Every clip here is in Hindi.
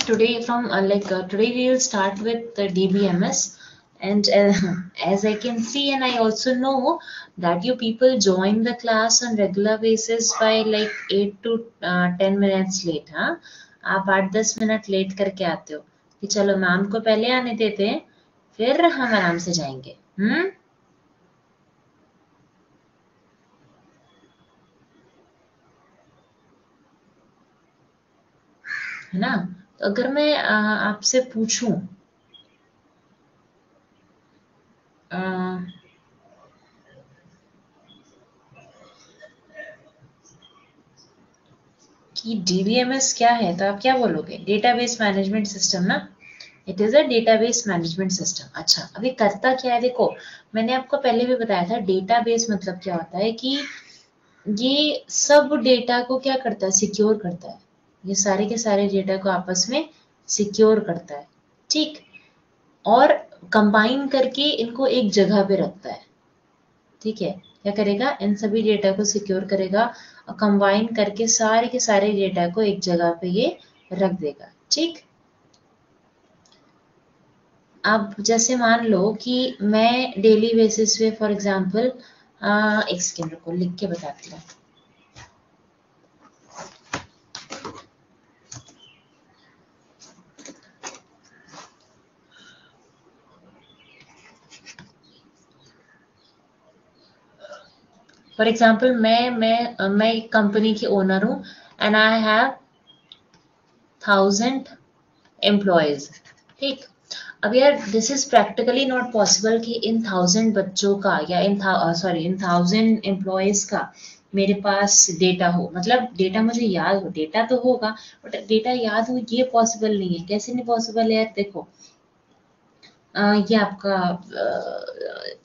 today today we will start with the DBMS, and as I can see and I also know that you people join the class on regular basis by like 8 to 10 minutes late. हाँ, आप 8-10 मिनट लेट करके आते हो कि चलो मैम को पहले आने देते हैं, फिर हम आराम से जाएंगे. है ना? तो अगर मैं आपसे पूछूं कि डीबीएमएस क्या है, तो आप क्या बोलोगे? डेटाबेस मैनेजमेंट सिस्टम ना. It is a database management system. अच्छा, अभी करता क्या है? देखो, मैंने आपको पहले भी बताया था डेटाबेस मतलब क्या होता है कि ये सब डेटा को क्या करता है? सिक्योर करता है. ये सारे के सारे डेटा को आपस में सिक्योर करता है, ठीक, और कंबाइन करके इनको एक जगह पे रखता है. ठीक है, क्या करेगा? इन सभी डेटा को सिक्योर करेगा और कंबाइन करके सारे के सारे डेटा को एक जगह पे ये रख देगा. ठीक, अब जैसे मान लो कि मैं डेली बेसिस पे फॉर एग्जांपल एक सेकेंड रुको, लिख के बताती हूँ. फॉर एग्जांपल मैं एक कंपनी की ओनर हूँ एंड आई हैव 1000 एम्प्लॉयज. ठीक, अब यार this is practically not possible कि इन 1000 बच्चों का या इन 1000 एम्प्लॉयज का मेरे पास डेटा हो. मतलब डेटा मुझे याद हो, डेटा तो होगा बट डेटा याद हो ये पॉसिबल नहीं है. कैसे नहीं पॉसिबल है यार? देखो, ये आपका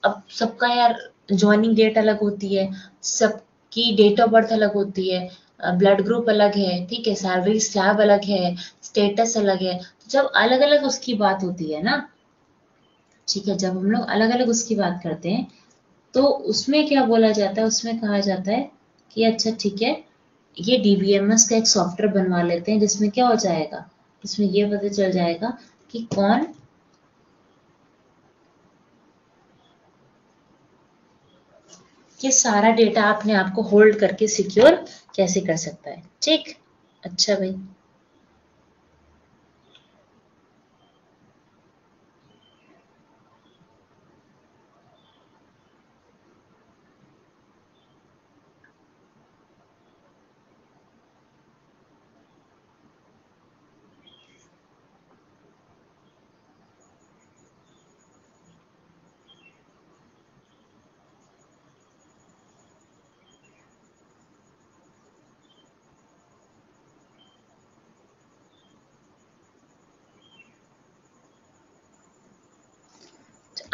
अब सबका यार ज्वाइनिंग डेट अलग होती है, सबकी डेट ऑफ बर्थ अलग होती है, ब्लड ग्रुप अलग है, ठीक है, सैलरी स्लैब अलग है, स्टेटस अलग है. तो जब अलग अलग उसकी बात होती है ना, ठीक है, जब हम लोग अलग अलग उसकी बात करते हैं तो उसमें क्या बोला जाता है? उसमें कहा जाता है कि अच्छा ठीक है, ये डीबीएमएस का एक सॉफ्टवेयर बनवा लेते हैं जिसमें क्या हो जाएगा, इसमें ये पता चल जाएगा कि कौन ये सारा डेटा अपने आप को होल्ड करके सिक्योर कैसे कर सकता है. ठीक, अच्छा भाई.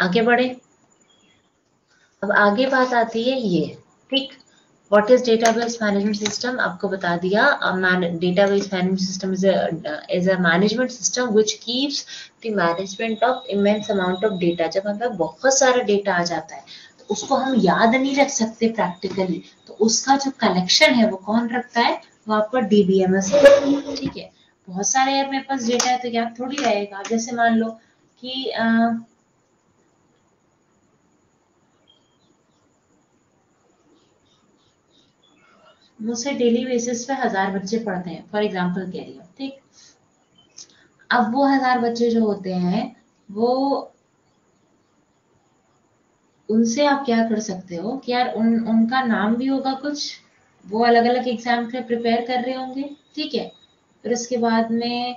आगे बढ़े. अब आगे बात आती है ये. ठीक, what is database management system? आपको बता दिया. Database management system is a management system which keeps the management of immense amount of data. जब हमें बहुत सारा डेटा आ जाता है तो उसको हम याद नहीं रख सकते प्रैक्टिकली, तो उसका जो कलेक्शन है वो कौन रखता है? वो आपका डीबीएमएस है. ठीक है, बहुत सारे यार मेरे पास डेटा है तो याद थोड़ी रहेगा. जैसे मान लो कि मुझसे डेली बेसिस पे 1000 बच्चे पढ़ते हैं, फॉर एग्जाम्पल कह रही हूँ. ठीक, अब वो 1000 बच्चे जो होते हैं वो, उनसे आप क्या कर सकते हो कि यार उनका नाम भी होगा कुछ, वो अलग अलग एग्जाम के प्रिपेयर कर रहे होंगे. ठीक है, फिर उसके बाद में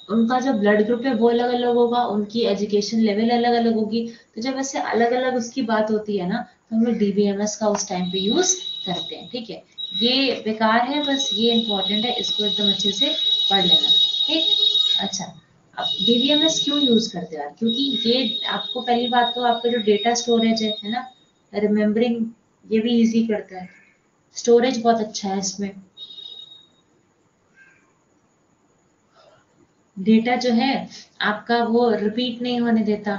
उनका जो ब्लड ग्रुप है वो अलग अलग होगा, उनकी एजुकेशन लेवल अलग अलग होगी. तो जब ऐसे अलग अलग उसकी बात होती है ना, तो हम लोग डीबीएमएस का उस टाइम पे यूज करते हैं. ठीक है, ये बेकार है, बस ये इंपॉर्टेंट है, इसको एकदम अच्छे से पढ़ लेना. ठीक, अच्छा, अब डीबीएमएस क्यों यूज करते हैं यार? क्योंकि ये आपको पहली बात तो आपका जो डेटा स्टोरेज है ना, रिमेम्बरिंग ये भी इजी करता है. स्टोरेज बहुत अच्छा है इसमें. डेटा जो है आपका वो रिपीट नहीं होने देता.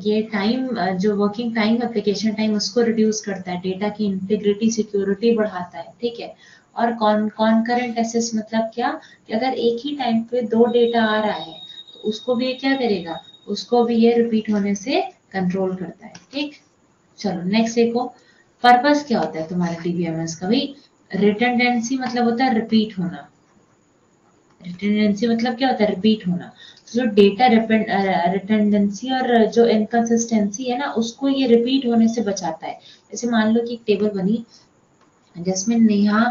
ये टाइम जो वर्किंग टाइम एप्लीकेशन टाइम उसको रिड्यूस करता है, डेटा की इंटीग्रिटी सिक्योरिटी बढ़ाता है, ठीक है। और कॉन्करेंट एक्सेस मतलब क्या, कि अगर एक ही टाइम पे दो डेटा आ रहा है तो उसको भी ये क्या करेगा, उसको भी ये रिपीट होने से कंट्रोल करता है, ठीक। चलो नेक्स्ट देखो, पर्पस क्या होता है तुम्हारे डीबीएमएस का भाई। रिटर्डेंसी मतलब होता है रिपीट होना, रिटर्डेंसी मतलब क्या होता है, रिपीट होना। जो डेटा रिटर्डेंसी और जो इनकंसिस्टेंसी है ना, उसको ये रिपीट होने से बचाता है। जैसे मान लो कि एक टेबल बनी जिसमें नेहा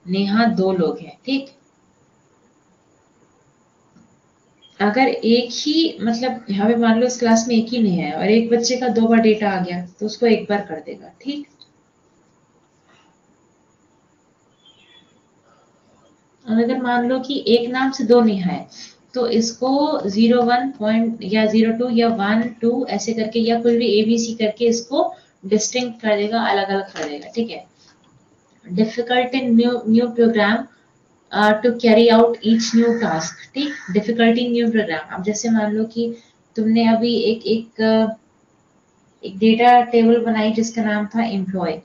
नेहा दो लोग हैं, ठीक। अगर एक ही मतलब यहाँ पे मान लो इस क्लास में एक ही नहीं है और एक बच्चे का दो बार डेटा आ गया तो उसको एक बार कर देगा, ठीक। और अगर मान लो कि एक नाम से दो नेहा है तो इसको 01 पॉइंट या 02 या 12 ऐसे करके या कोई भी एबीसी करके इसको डिस्टिंक्ट कर देगा, अलग अलग कर देगा, ठीक है। Difficult in new program to carry out each new task, ठीक। डिफिकल्टी न्यू प्रोग्राम, अब जैसे मान लो कि तुमने अभी एक डेटा टेबल बनाई जिसका नाम था एम्प्लॉय,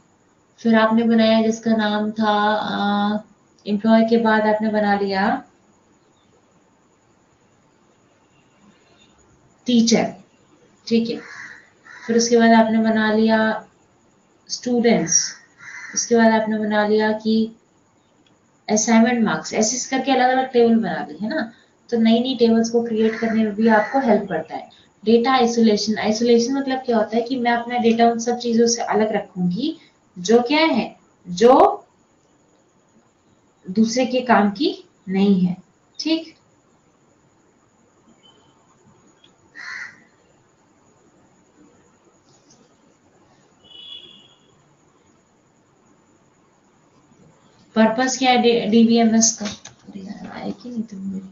फिर आपने बनाया जिसका नाम था एम्प्लॉय के बाद आपने बना लिया टीचर, ठीक है। फिर उसके बाद आपने बना लिया स्टूडेंट्स, उसके बाद आपने बना लिया कि असाइनमेंट मार्क्स, ऐसे करके अलग अलग टेबल बना ली है ना। तो नई नई टेबल्स को क्रिएट करने में भी आपको हेल्प करता है। डेटा आइसोलेशन, आइसोलेशन मतलब क्या होता है कि मैं अपना डेटा उन सब चीजों से अलग रखूंगी जो क्या है, जो दूसरे के काम की नहीं है, ठीक। पर्पस क्या है डीबीएमएस का, अरे यार आए कि नहीं तुम मेरी।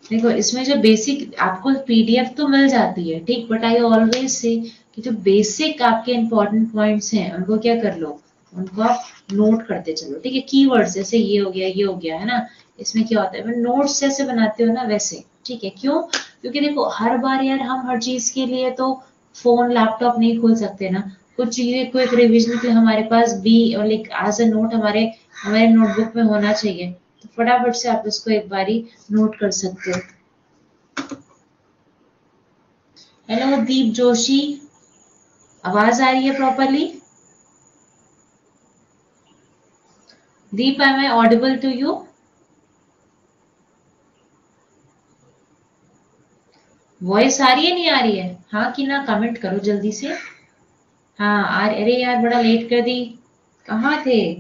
देखो इसमें जो बेसिक आपको पीडीएफ तो मिल जाती है, ठीक। बट आई ऑलवेज से कि जो बेसिक आपके इंपॉर्टेंट पॉइंट्स हैं उनको क्या कर लो, उनको आप नोट करते चलो, ठीक है। कीवर्ड्स जैसे ये हो गया ये हो गया है ना, इसमें क्या होता है नोट्स जैसे बनाते हो ना वैसे, ठीक है। क्यों, क्योंकि देखो हर बार यार हम हर चीज के लिए तो फोन लैपटॉप नहीं खोल सकते ना। कुछ चीजें को एक रिविजन के लिए हमारे पास भी लाइक एज अ नोट हमारे हमारे नोटबुक में होना चाहिए, तो फटाफट से आप इसको एक बारी नोट कर सकते हो। हेलो दीप जोशी, आवाज आ रही है properly? Deep am I audible to you? Voice आ रही है नहीं आ रही है, हाँ कि ना, कमेंट करो जल्दी से। हाँ अरे यार बड़ा लेट कर दी, कहाँ थे?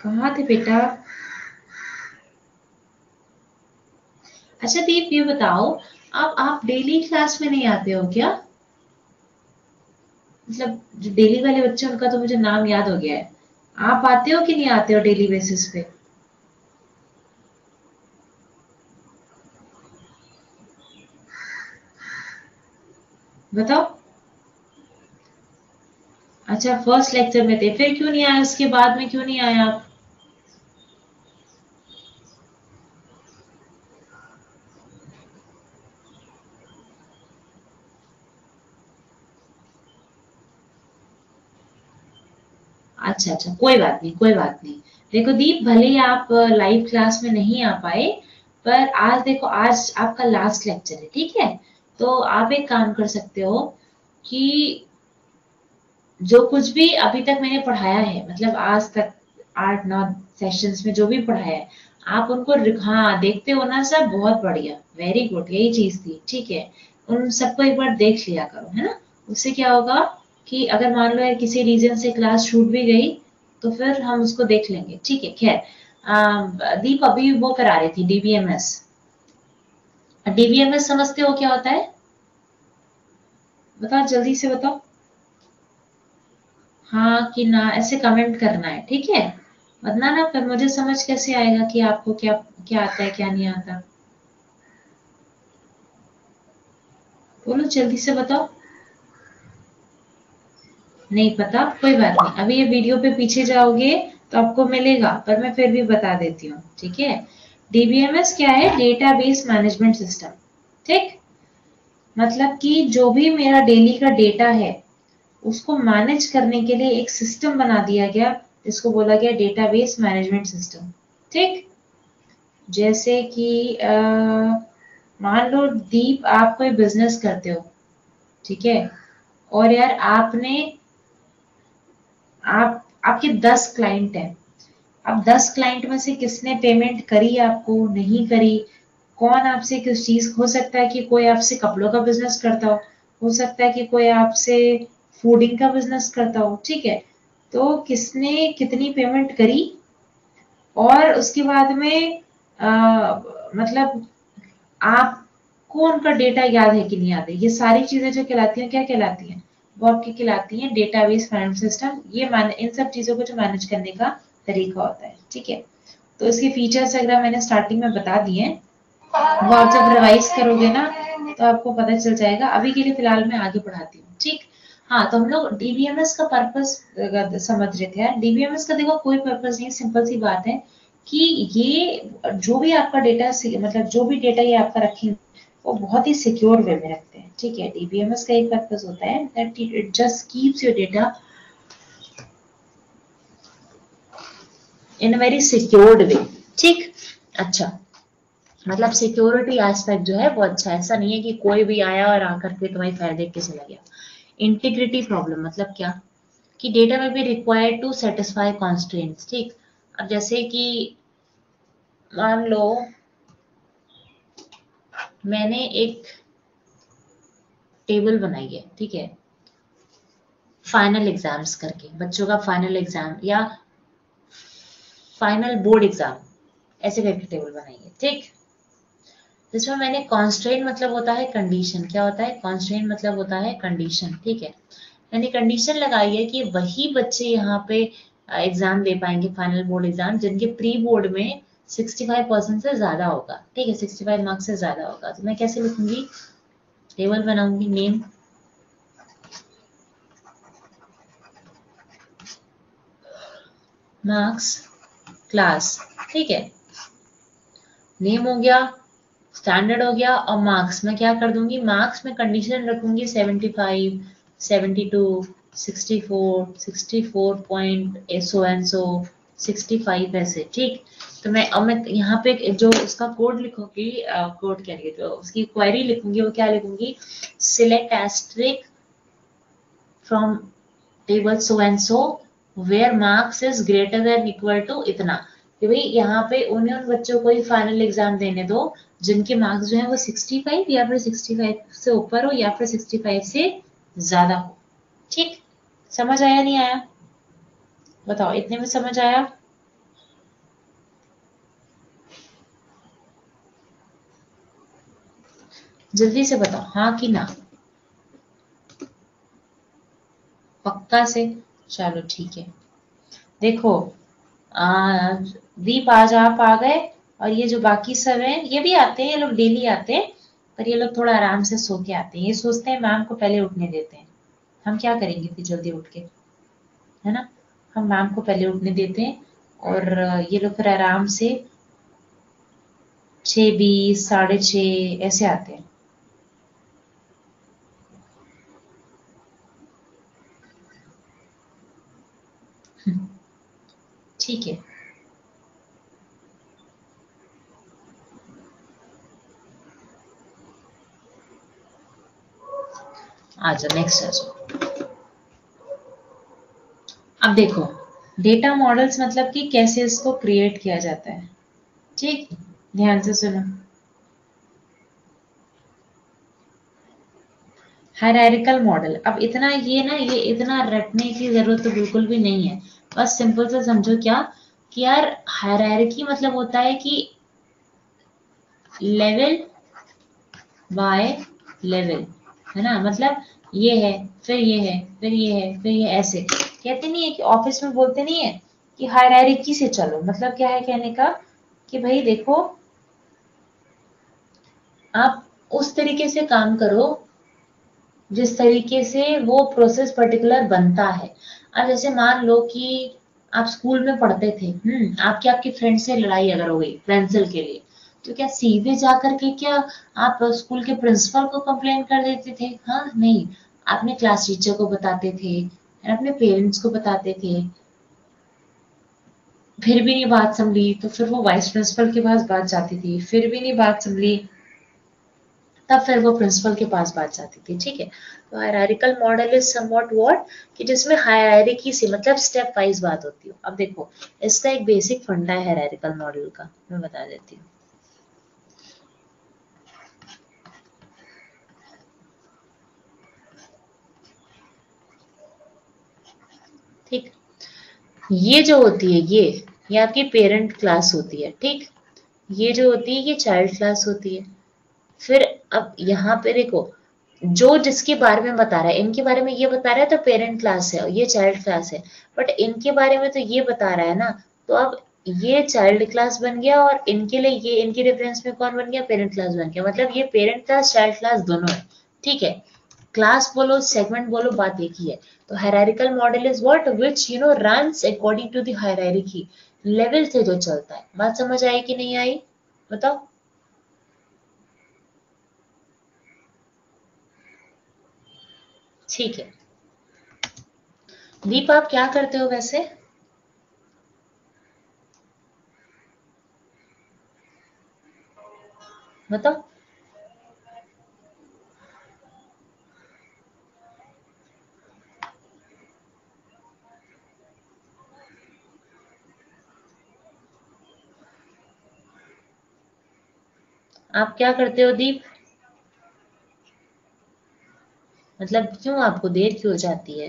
कहाँ थे बेटा? अच्छा दीप ये बताओ, आप डेली क्लास में नहीं आते हो क्या? मतलब जो डेली वाले बच्चे उनका तो मुझे नाम याद हो गया है, आप आते हो कि नहीं आते हो डेली बेसिस पे? बताओ। अच्छा फर्स्ट लेक्चर में थे, फिर क्यों नहीं आए, उसके बाद में क्यों नहीं आए आप? अच्छा अच्छा कोई बात नहीं कोई बात नहीं। देखो दीप भले ही आप लाइव क्लास में नहीं आ पाए, पर आज देखो आज आपका लास्ट लेक्चर है, ठीक है। तो आप एक काम कर सकते हो कि जो कुछ भी अभी तक मैंने पढ़ाया है, मतलब आज तक 8 9 सेशंस में जो भी पढ़ाया है, आप उनको हाँ देखते हो ना सब, बहुत बढ़िया, वेरी गुड, यही चीज थी, ठीक है। उन सबको एक बार देख लिया करो, है ना। उससे क्या होगा कि अगर मान लो यार किसी रीजन से क्लास छूट भी गई तो फिर हम उसको देख लेंगे, ठीक है। खैर दीप अभी वो करा रही थी डीबीएमएस। डीबीएमएस समझते हो क्या होता है? बताओ जल्दी से बताओ, हाँ कि ना ऐसे कमेंट करना है, ठीक है। वरना ना फिर मुझे समझ कैसे आएगा कि आपको क्या क्या आता है क्या नहीं आता। बोलो जल्दी से बताओ। नहीं पता, कोई बात नहीं, अभी ये वीडियो पे पीछे जाओगे तो आपको मिलेगा, पर मैं फिर भी बता देती हूँ, ठीक है। डीबीएमएस क्या है? Database management system. ठीक, मतलब कि जो भी मेरा डेली का डेटा है उसको मैनेज करने के लिए एक सिस्टम बना दिया गया, जिसको बोला गया डेटाबेस मैनेजमेंट सिस्टम। ठीक, जैसे कि मान लो दीप, आप कोई बिजनेस करते हो, ठीक है, और यार आपने, आप आपके 10 क्लाइंट हैं। अब 10 क्लाइंट में से किसने पेमेंट करी, आपको नहीं करी, कौन आपसे किस चीज, हो सकता है कि कोई आपसे कपड़ों का बिजनेस करता हो सकता है कि कोई आपसे फूडिंग का बिजनेस करता हो, ठीक है। तो किसने कितनी पेमेंट करी, और उसके बाद में मतलब आपको उनका डेटा याद है कि नहीं याद है, ये सारी चीजें जो कहलाती हैं, क्या कहलाती हैं? वो आपकी कहलाती हैं डेटाबेस मैनेजमेंट सिस्टम। ये इन सब चीजों को जो मैनेज करने का तरीका होता है, ठीक है। तो इसके फीचर्स अगर मैंने स्टार्टिंग में बता दिए हैं, वो आप जब रिवाइज करोगे ना तो आपको पता चल जाएगा। अभी के लिए फिलहाल मैं आगे बढ़ाती हूँ, ठीक। हाँ, तो हम लोग डीबीएमएस का पर्पस समझ रहे थे यार। डीबीएमएस का देखो कोई पर्पस नहीं, सिंपल सी बात है कि ये जो भी आपका डेटा, मतलब जो भी डेटा ये आपका रखेंगे वो बहुत ही सिक्योर वे में रखते हैं, ठीक है। डीबीएमएस का एक पर्पस होता है that it just keeps your data in a very secured way, ठीक। अच्छा, मतलब सिक्योरिटी एस्पेक्ट जो है वो अच्छा है, ऐसा नहीं है कि कोई भी आया और आकर के तुम्हारी फाइल देख के चला गया। इंटीग्रिटी प्रॉब्लम मतलब क्या, कि डेटा में भी रिक्वायर्ड टू सेटिस्फाई कॉन्स्ट्रेंट्स, ठीक। अब जैसे कि मान लो मैंने एक टेबल बनाई है, ठीक है, फाइनल एग्जाम्स करके, बच्चों का फाइनल एग्जाम या फाइनल बोर्ड एग्जाम, ऐसे करके टेबल बनाई है, ठीक। जिसमें मैंने कॉन्स्ट्रेंट मतलब होता है कंडीशन, क्या होता है? कॉन्स्ट्रेंट मतलब होता है कंडीशन, ठीक है। मैंने कंडीशन लगाई है कि वही बच्चे यहाँ पे एग्जाम दे पाएंगे, फाइनल बोर्ड एग्जाम, जिनके प्री बोर्ड में 65% से ज्यादा होगा, ठीक है, 65 मार्क्स से ज्यादा होगा। तो मैं कैसे लिखूंगी? टेबल बनाऊंगी, नेम, मार्क्स, क्लास, ठीक है। नेम हो गया, स्टैंडर्ड हो गया, और मार्क्स में क्या कर दूंगी? मार्क्स में कंडीशन रखूंगी 75, 72, 64, 64 पॉइंट सो एंड सो, 65 ऐसे, ठीक। तो मैं यहाँ पे जो उसका कोड लिखूंगी, कोड क्या लिखे, तो उसकी क्वेरी लिखूंगी, वो क्या लिखूंगी? Select asterisk from table so and so where marks is greater than equal to इतना, कि भाई यहाँ पे उन्हें उन बच्चों को ही फाइनल एग्जाम देने दो जिनके मार्क्स जो है वो 65 या फिर 65 से ऊपर हो या फिर 65 से ज्यादा हो, ठीक। समझ आया नहीं आया? बताओ, इतने में समझ आया? जल्दी से बताओ, हाँ कि ना? पक्का से? चलो ठीक है। देखो, दीप, आज आप आ गए, और ये जो बाकी सब हैं ये भी आते हैं, ये लोग डेली आते हैं, पर ये लोग थोड़ा आराम से सो के आते हैं। ये सोचते हैं मैम को पहले उठने देते हैं। हम क्या करेंगे फिर जल्दी उठ के, है ना? हम मैम को पहले उठने देते हैं, और ये लोग फिर आराम से 6:20, 6:30 ऐसे आते हैं। ठीक है, आ जाओ, नेक्स्ट आ जाओ। अब देखो, डेटा मॉडल्स मतलब कि कैसे इसको क्रिएट किया जाता है, ठीक। ध्यान से सुनो। हायरार्किकल मॉडल, अब इतना ये ना, ये इतना रटने की जरूरत तो बिल्कुल भी नहीं है। बस सिंपल से समझो क्या, कि यार हायरार्की मतलब होता है कि लेवल बाय लेवल, है ना? मतलब ये है, फिर ये है, फिर ये है, फिर ये, ऐसे कहते नहीं है कि ऑफिस में बोलते नहीं है कि हायरार्की से चलो। मतलब क्या है कहने का, कि भाई देखो, आप उस तरीके से काम करो जिस तरीके से वो प्रोसेस पर्टिकुलर बनता है। अब जैसे मान लो कि आप स्कूल में पढ़ते थे, आपकी आपकी फ्रेंड से लड़ाई अगर हो गई पेंसिल के लिए, तो क्या सीधे जाकर के क्या आप स्कूल के प्रिंसिपल को कंप्लेन कर देते थे? हाँ नहीं, अपने क्लास टीचर को बताते थे, अपने पेरेंट्स को बताते थे। फिर भी नहीं बात संभली तो फिर वो वाइस प्रिंसिपल के पास बात जाती थी, फिर भी नहीं बात संभली तब फिर वो प्रिंसिपल के पास बात जाती थी। ठीक है, तो hierarchical model is somewhat what, कि जिसमें हायरार्की से मतलब स्टेप वाइज बात होती हो। अब देखो, इसका एक बेसिक फंडा है हायरार्किकल मॉडल का, मैं बता देती हूँ। ठीक, ये जो होती है ये आपकी पेरेंट क्लास होती है। ठीक, ये जो होती है ये चाइल्ड क्लास होती है। फिर अब यहाँ पे देखो, जो जिसके बारे में बता रहा है, इनके बारे में ये बता रहा है तो पेरेंट क्लास है और ये चाइल्ड क्लास है, बट इनके बारे में तो ये बता रहा है ना, तो अब ये चाइल्ड क्लास बन गया और इनके लिए ये इनके रेफरेंस में कौन बन गया? पेरेंट क्लास बन गया। मतलब ये पेरेंट क्लास चाइल्ड क्लास दोनों है। ठीक है, क्लास बोलो सेगमेंट बोलो बात एक ही है। तो hierarchical model is what which runs according to the hierarchy, level से जो चलता है। बात समझ आई कि नहीं आई, बताओ? ठीक है, दीप आप क्या करते हो वैसे? बताओ। आप क्या करते हो दीप? मतलब क्यों आपको देर क्यों हो जाती है?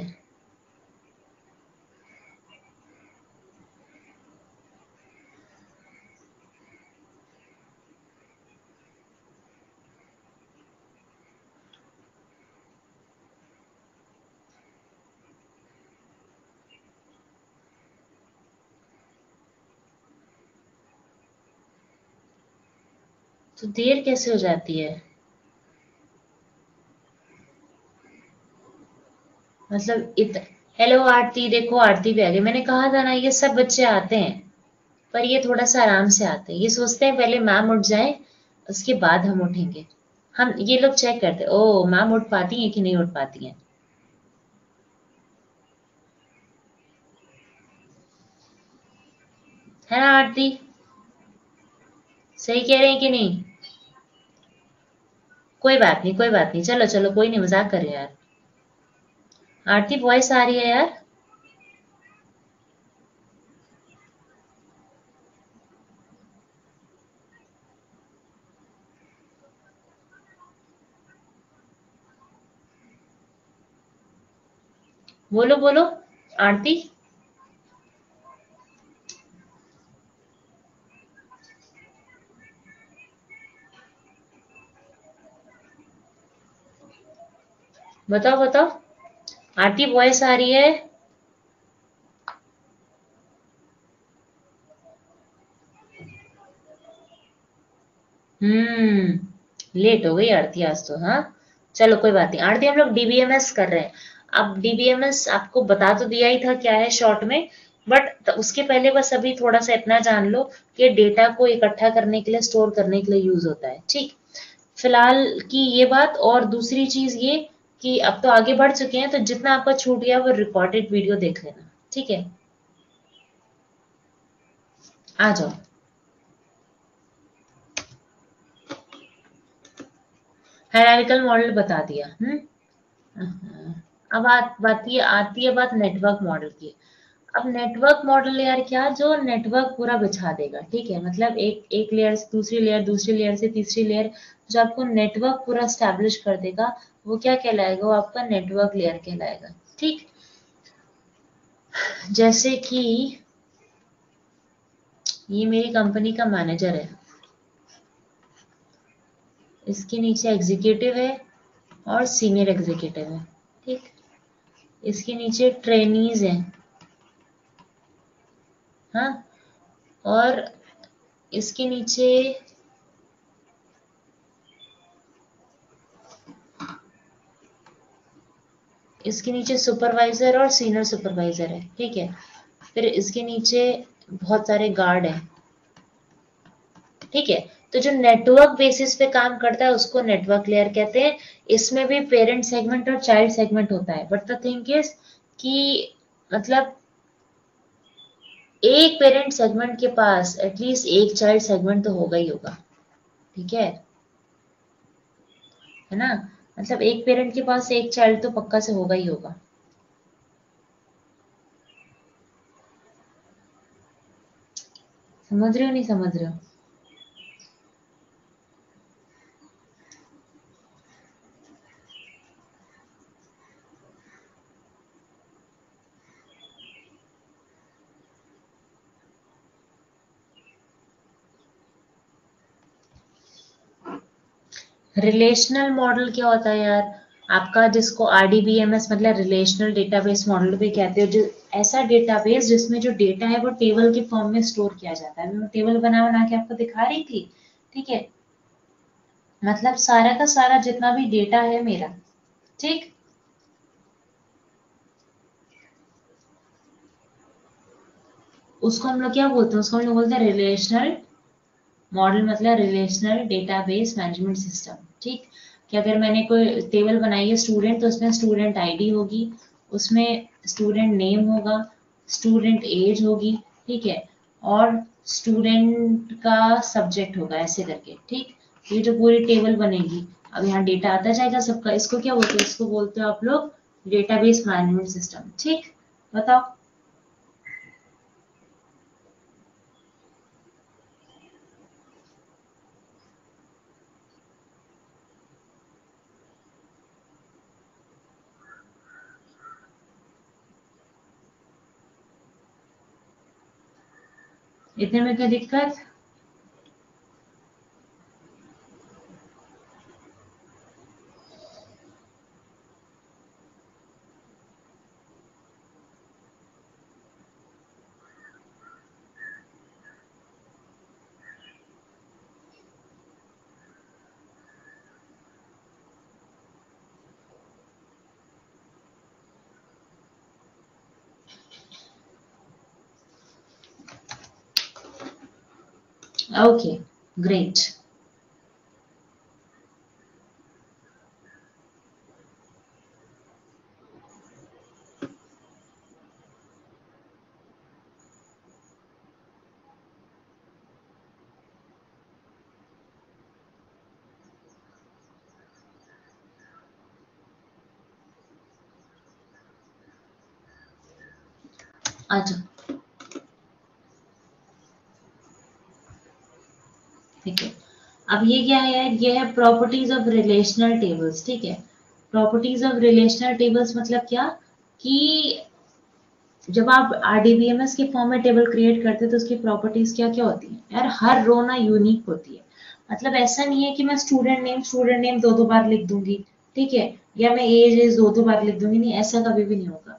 तो देर कैसे हो जाती है? मतलब हेलो आरती, देखो आरती भी आ गई। मैंने कहा था ना ये सब बच्चे आते हैं, पर ये थोड़ा सा आराम से आते हैं। ये सोचते हैं पहले मैम उठ जाए उसके बाद हम उठेंगे। हम ये लोग चेक करते हैं, ओ मैम उठ पाती हैं कि नहीं उठ पाती हैं। है ना आरती? सही कह रहे हैं कि नहीं? कोई बात नहीं, कोई बात नहीं, चलो चलो, कोई नहीं, मजाक कर रहे हैं यार। आरती वॉइस आ रही है यार? बोलो बोलो आरती। बताओ बताओ, आरती वॉइस आ रही है? लेट हो गई आरती आज तो। हाँ चलो कोई बात नहीं आरती, हम लोग डीबीएमएस कर रहे हैं। अब डीबीएमएस आपको बता तो दिया ही था क्या है शॉर्ट में, बट उसके पहले बस अभी थोड़ा सा इतना जान लो कि डेटा को इकट्ठा करने के लिए, स्टोर करने के लिए यूज होता है। ठीक, फिलहाल की ये बात। और दूसरी चीज ये कि अब तो आगे बढ़ चुके हैं, तो जितना आपका छूट गया वो रिकॉर्डेड वीडियो देख लेना। ठीक है, आ जाओ। हायरार्किकल मॉडल बता दिया। अब आती है बात नेटवर्क मॉडल की। अब नेटवर्क मॉडल यार क्या, जो नेटवर्क पूरा बिछा देगा। ठीक है, मतलब एक एक लेयर से दूसरी लेयर, दूसरी लेयर से तीसरी लेयर, जो आपको नेटवर्क पूरा स्टैब्लिश कर देगा, वो क्या कहलाएगा? वो आपका नेटवर्क लेयर कहलाएगा। ठीक, जैसे कि ये मेरी कंपनी का मैनेजर है, इसके नीचे एग्जीक्यूटिव है और सीनियर एग्जीक्यूटिव है। ठीक, इसके नीचे ट्रेनीज हैं। हाँ, और इसके नीचे इसके नीचे सुपरवाइजर और सीनियर सुपरवाइजर है, ठीक है। फिर इसके नीचे बहुत सारे गार्ड हैं, ठीक है। तो जो नेटवर्क बेसिस पे काम करता है उसको नेटवर्क लेयर कहते हैं। इसमें भी पेरेंट सेगमेंट और चाइल्ड सेगमेंट होता है, बट द थिंग इज कि मतलब एक पेरेंट सेगमेंट के पास एटलीस्ट एक चाइल्ड सेगमेंट तो होगा ही होगा, ठीक है ना। मतलब एक पेरेंट के पास एक चाइल्ड तो पक्का से होगा ही होगा। समझ रहे हो नहीं समझ रहे हो? रिलेशनल मॉडल क्या होता है यार? आपका जिसको आरडीबीएमएस मतलब रिलेशनल डेटाबेस मॉडल भी कहते हो, जो ऐसा डेटाबेस जिसमें जो डेटा है वो टेबल के फॉर्म में स्टोर किया जाता है। मैं टेबल बना बना के आपको दिखा रही थी, ठीक है। मतलब सारा का सारा जितना भी डेटा है मेरा, ठीक, उसको हम लोग क्या बोलते हैं? उसको हम लोग बोलते हैं रिलेशनल मॉडल, मतलब रिलेशनल डेटाबेस मैनेजमेंट सिस्टम, ठीक। कि अगर मैंने कोई टेबल बनाई है स्टूडेंट, तो उसमें स्टूडेंट आईडी होगी, उसमें स्टूडेंट नेम होगा, स्टूडेंट एज होगी, ठीक है, और स्टूडेंट का सब्जेक्ट होगा, ऐसे करके, ठीक। ये जो पूरी टेबल बनेगी, अब यहाँ डेटा आता जाएगा सबका। इसको क्या बोलते हैं? इसको बोलते हो आप लोग डेटाबेस मैनेजमेंट सिस्टम, ठीक। बताओ। इतने में क्या दिक्कत? Okay, great. अच्छा, ठीक है। अब ये क्या है यार? ये है प्रॉपर्टीज ऑफ रिलेशनल टेबल्स, ठीक है। प्रॉपर्टीज ऑफ रिलेशनल टेबल्स मतलब क्या? कि जब आप आरडीबीएमएस के फॉर्म में टेबल क्रिएट करते हैं तो उसकी प्रॉपर्टीज क्या क्या होती हैं यार? हर रो ना यूनिक होती है। मतलब ऐसा नहीं है कि मैं स्टूडेंट नेम दो दो बार लिख दूंगी, ठीक है, या मैं एज एज दो दो बार लिख दूंगी, नहीं, ऐसा कभी भी नहीं होगा।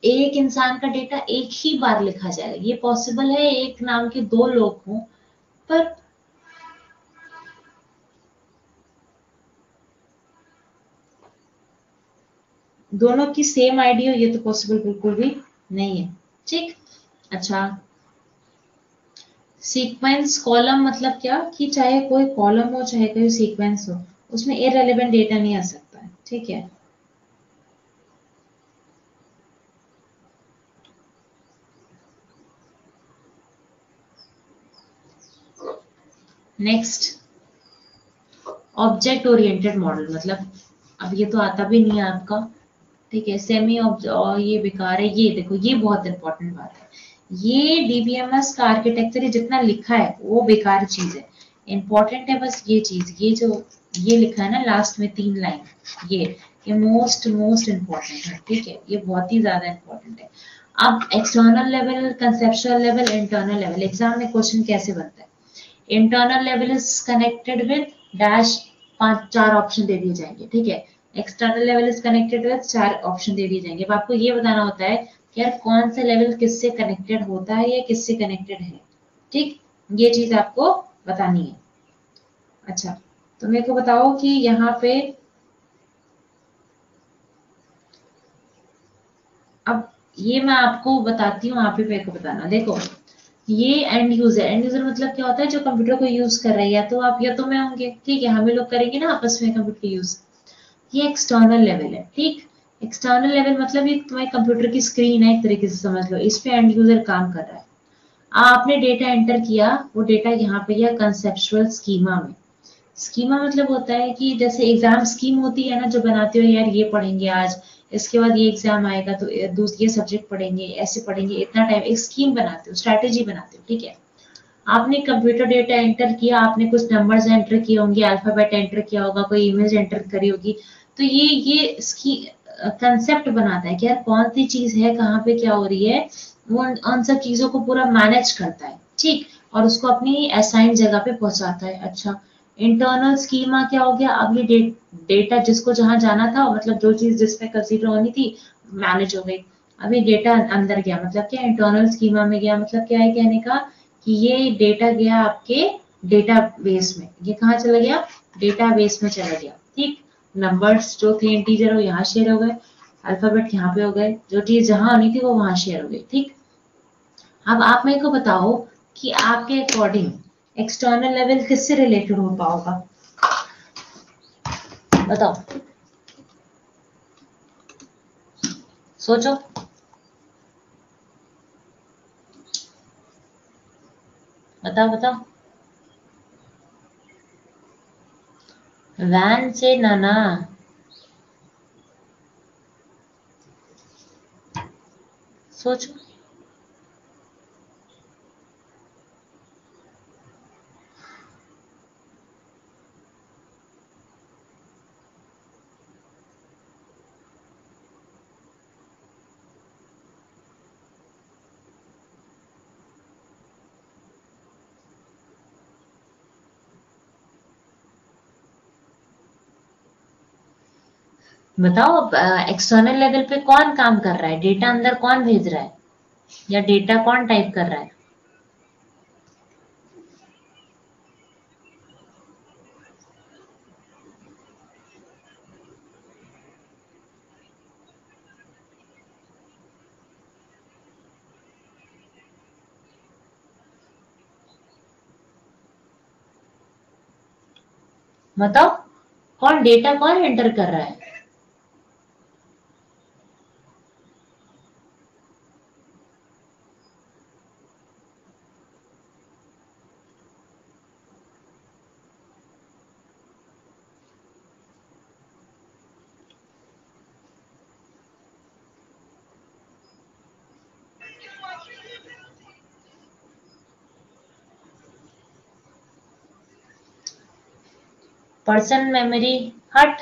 एक इंसान का डेटा एक ही बार लिखा जाएगा। ये पॉसिबल है एक नाम के दो लोग हों, पर दोनों की सेम आईडी हो, ये तो पॉसिबल बिल्कुल भी नहीं है, ठीक। अच्छा, सीक्वेंस कॉलम मतलब क्या? कि चाहे कोई कॉलम हो चाहे कोई सीक्वेंस हो, उसमें इररेलेवेंट डेटा नहीं आ सकता है, ठीक है। नेक्स्ट, ऑब्जेक्ट ओरिएंटेड मॉडल मतलब, अब ये तो आता भी नहीं है आपका, ठीक है। सेमी और ये बेकार है। ये देखो, ये बहुत इंपॉर्टेंट बात है। ये डीबीएमएस का आर्किटेक्चर जितना लिखा है वो बेकार चीज है। इंपॉर्टेंट है बस ये चीज, ये जो ये लिखा है ना लास्ट में 3 लाइन, ये मोस्ट मोस्ट इम्पॉर्टेंट है, ठीक है। ये बहुत ही ज्यादा इंपॉर्टेंट है। अब external level, conceptual level, internal level, exam में क्वेश्चन कैसे बनता है? Internal level is connected with dash, पांच चार ऑप्शन दे दिए जाएंगे, ठीक है। External level is connected with, चार ऑप्शन दे दिए जाएंगे। अब आपको ये बताना होता है कि यार कौन सा लेवल किससे कनेक्टेड होता है या किससे कनेक्टेड है, ठीक। ये चीज आपको बतानी है। अच्छा, तो मेरे को बताओ कि यहाँ पे अब ये मैं आपको बताती हूँ, आप ही मेरे को बताना। देखो ये एंड यूजर मतलब क्या होता है, जो कंप्यूटर को यूज कर रहे हैं, या तो आप या तो मैं होंगे, ठीक है, हम ही लोग करेंगे ना आपस में कंप्यूटर यूज। ये एक्सटर्नल लेवल है, ठीक। एक्सटर्नल लेवल मतलब ये तुम्हारे कंप्यूटर की स्क्रीन है, एक तरीके से समझ लो, इस पे एंड यूजर काम कर रहा है। आपने डेटा एंटर किया, वो डेटा यहाँ पे गया कंसेप्चुअल स्कीमा में। स्कीमा मतलब होता है कि जैसे एग्जाम स्कीम होती है ना, जो बनाते हो यार ये पढ़ेंगे आज, इसके बाद ये एग्जाम आएगा तो दूसरे सब्जेक्ट पढ़ेंगे, ऐसे पढ़ेंगे इतना टाइम, एक स्कीम बनाते हो, स्ट्रैटेजी बनाते हो, ठीक है। आपने कंप्यूटर डेटा एंटर किया, आपने कुछ नंबर्स एंटर किए होंगे, अल्फाबेट एंटर किया होगा, कोई इमेज एंटर करी होगी, तो ये इसकी कंसेप्ट बनाता है कि यार कौन सी चीज है, कहाँ पे क्या हो रही है, वो उन सब चीजों को पूरा मैनेज करता है, ठीक। और उसको अपनी असाइन जगह पे पहुंचाता है। अच्छा, इंटरनल स्कीमा क्या हो गया, अब ये डेटा जिसको जहां जाना था, मतलब जो चीज जिसमें कंसीडर होनी थी, मैनेज हो गई। अभी डेटा अंदर गया मतलब क्या, इंटरनल स्कीमा में गया, मतलब क्या है कहने का, कि ये डेटा गया आपके डेटाबेस में। ये कहाँ चला गया, डेटाबेस में चला गया, ठीक। नंबर्स जो थे इंटीजर वो यहाँ शेयर हो गए, अल्फाबेट यहाँ पे हो गए, जो चीज जहां होनी थी वो वहां शेयर हो गई, ठीक। अब आप मेरे को बताओ कि आपके अकॉर्डिंग एक्सटर्नल लेवल किससे रिलेटेड होता होगा, बताओ, सोचो, बताओ बताओ। वैन से ना ना, सोचो। बताओ अब एक्सटर्नल लेवल पे कौन काम कर रहा है, डेटा अंदर कौन भेज रहा है, या डेटा कौन टाइप कर रहा है। बताओ कौन डेटा कौन एंटर कर रहा है। पर्सन मेमोरी, हट।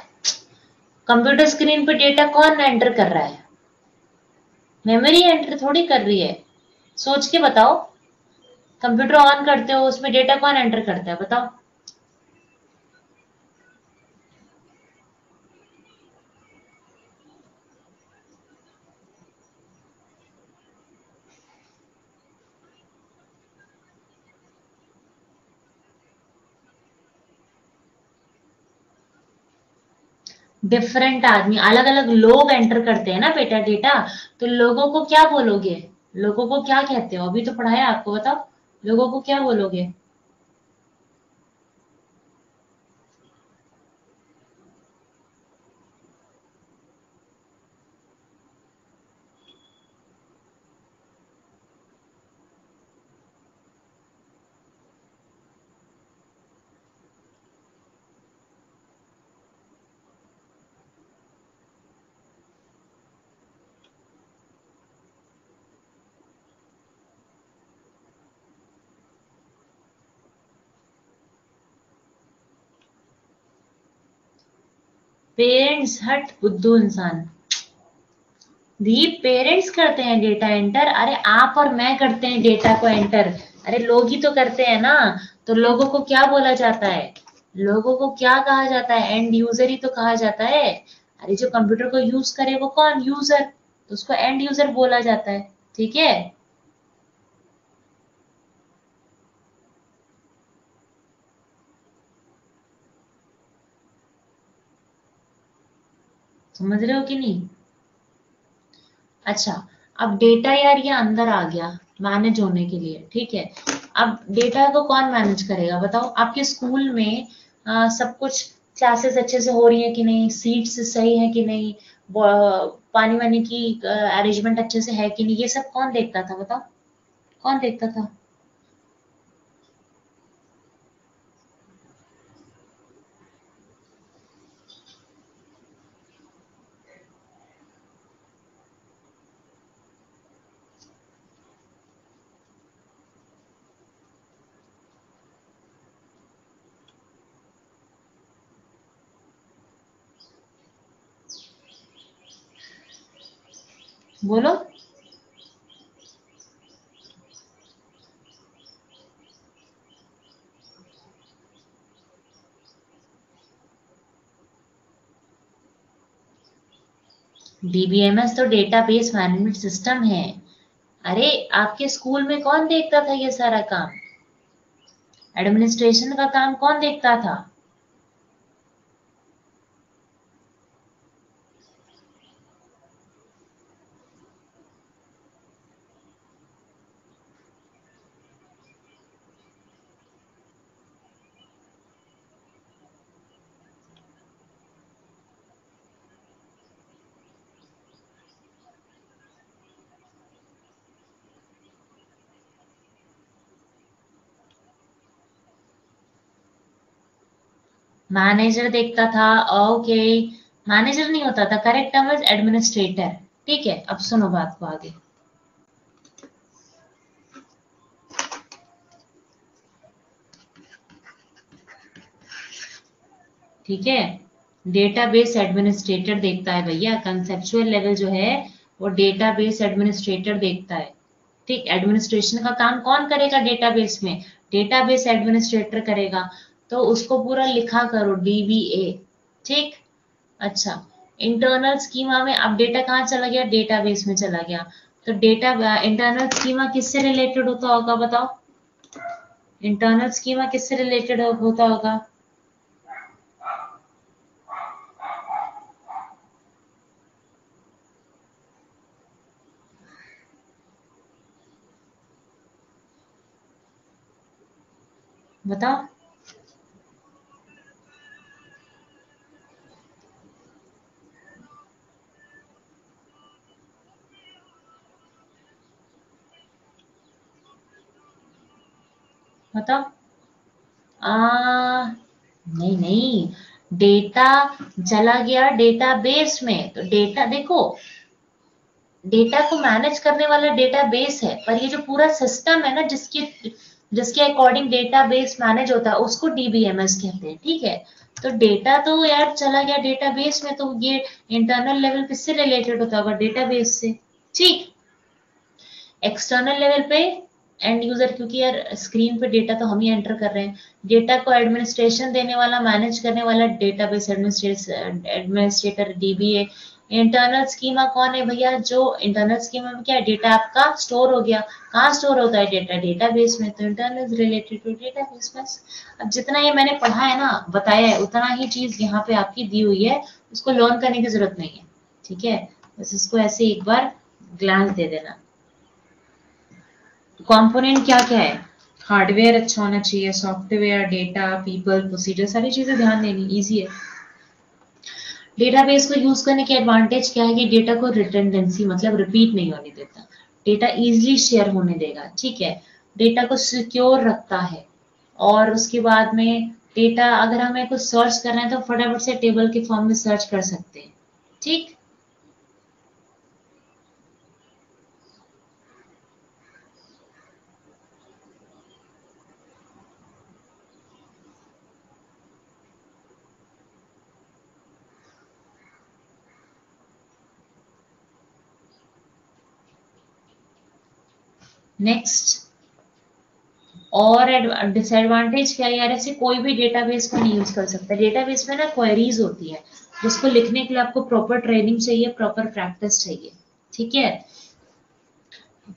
कंप्यूटर स्क्रीन पे डेटा कौन एंटर कर रहा है, मेमोरी एंटर थोड़ी कर रही है। सोच के बताओ, कंप्यूटर ऑन करते हो उसमें डेटा कौन एंटर करता है, बताओ। डिफरेंट आदमी, अलग अलग लोग एंटर करते हैं ना बेटा डेटा, तो लोगों को क्या बोलोगे, लोगों को क्या कहते हो, अभी तो पढ़ाया आपको, बताओ लोगों को क्या बोलोगे। पेरेंट्स, हट बुद्धू इंसान। दी पेरेंट्स करते हैं डेटा एंटर, अरे आप और मैं करते हैं डेटा को एंटर, अरे लोग ही तो करते हैं ना। तो लोगों को क्या बोला जाता है, लोगों को क्या कहा जाता है, एंड यूजर ही तो कहा जाता है। अरे जो कंप्यूटर को यूज करे वो कौन, यूजर, तो उसको एंड यूजर बोला जाता है, ठीक है। समझ रहे हो कि नहीं। अच्छा, अब डेटा यार ये अंदर आ गया मैनेज होने के लिए, ठीक है। अब डेटा को कौन मैनेज करेगा बताओ? आपके स्कूल में सब कुछ क्लासेस अच्छे से हो रही है कि नहीं, सीट्स सही है कि नहीं, पानी वानी की अरेंजमेंट अच्छे से है कि नहीं, ये सब कौन देखता था बताओ? कौन देखता था? बोलो। डीबीएमएस तो डेटाबेस मैनेजमेंट सिस्टम है। अरे आपके स्कूल में कौन देखता था ये सारा काम? एडमिनिस्ट्रेशन का काम कौन देखता था? मैनेजर देखता था। ओके, मैनेजर नहीं होता था, करेक्ट टर्म इज एडमिनिस्ट्रेटर। ठीक है, अब सुनो बात को आगे। ठीक है, डेटाबेस एडमिनिस्ट्रेटर देखता है भैया, कंसेप्चुअल लेवल जो है वो डेटाबेस एडमिनिस्ट्रेटर देखता है। ठीक, एडमिनिस्ट्रेशन का काम कौन करेगा डेटाबेस में? डेटाबेस एडमिनिस्ट्रेटर करेगा। तो उसको पूरा लिखा करो, डीबीए। ठीक। अच्छा, इंटरनल स्कीमा में अब डेटा कहाँ चला गया? डेटाबेस में चला गया। तो डेटा इंटरनल स्कीमा किससे रिलेटेड होता होगा बताओ? इंटरनल स्कीमा किससे रिलेटेड होता होगा? बताओ। बताओ। आ नहीं नहीं, डेटा चला गया डेटाबेस में। तो डेटा देखो, डेटा को मैनेज करने वाला डेटाबेस है, पर ये जो पूरा सिस्टम है ना, जिसके जिसके अकॉर्डिंग डेटाबेस मैनेज होता है, उसको डीबीएमएस कहते हैं। ठीक है, तो डेटा तो यार चला गया डेटाबेस में, तो ये इंटरनल लेवल किससे रिलेटेड होता होगा? डेटाबेस से। ठीक। एक्सटर्नल लेवल पे एंड यूजर, क्योंकि यार स्क्रीन पे डेटा तो हम ही एंटर कर रहे हैं। डेटा को एडमिनिस्ट्रेशन देने वाला, मैनेज करने वाला database administrator, dBA. Internal schema कौन है भैया? जो इंटरनल स्कीमा में क्या है, डेटा आपका स्टोर हो गया। कहाँ स्टोर होता है डेटा? डेटाबेस में। तो इंटरनल रिलेटेड टू डेटाबेस, बस। अब जितना ये मैंने पढ़ा है ना, बताया है, उतना ही चीज यहाँ पे आपकी दी हुई है, उसको लर्न करने की जरूरत नहीं है। ठीक है, बस इसको ऐसे एक बार ग्लांस दे देना। कंपोनेंट क्या क्या है? हार्डवेयर अच्छा होना चाहिए, सॉफ्टवेयर, डेटा, पीपल, प्रोसीजर, सारी चीजें ध्यान देनी, इजी है। डेटाबेस को यूज करने के एडवांटेज क्या है कि डेटा को रिटेंडेंसी मतलब रिपीट नहीं होने देता। डेटा इजीली शेयर होने देगा। ठीक है, डेटा को सिक्योर रखता है। और उसके बाद में डेटा अगर हमें कुछ सर्च करना है तो फटाफट से टेबल के फॉर्म में सर्च कर सकते हैं। ठीक। नेक्स्ट, और डिसएडवांटेज क्या है यार? ऐसे कोई भी डेटाबेस को नहीं यूज कर सकता। डेटाबेस में ना क्वेरीज होती है, जिसको लिखने के लिए आपको प्रॉपर ट्रेनिंग चाहिए, प्रॉपर प्रैक्टिस चाहिए। ठीक है,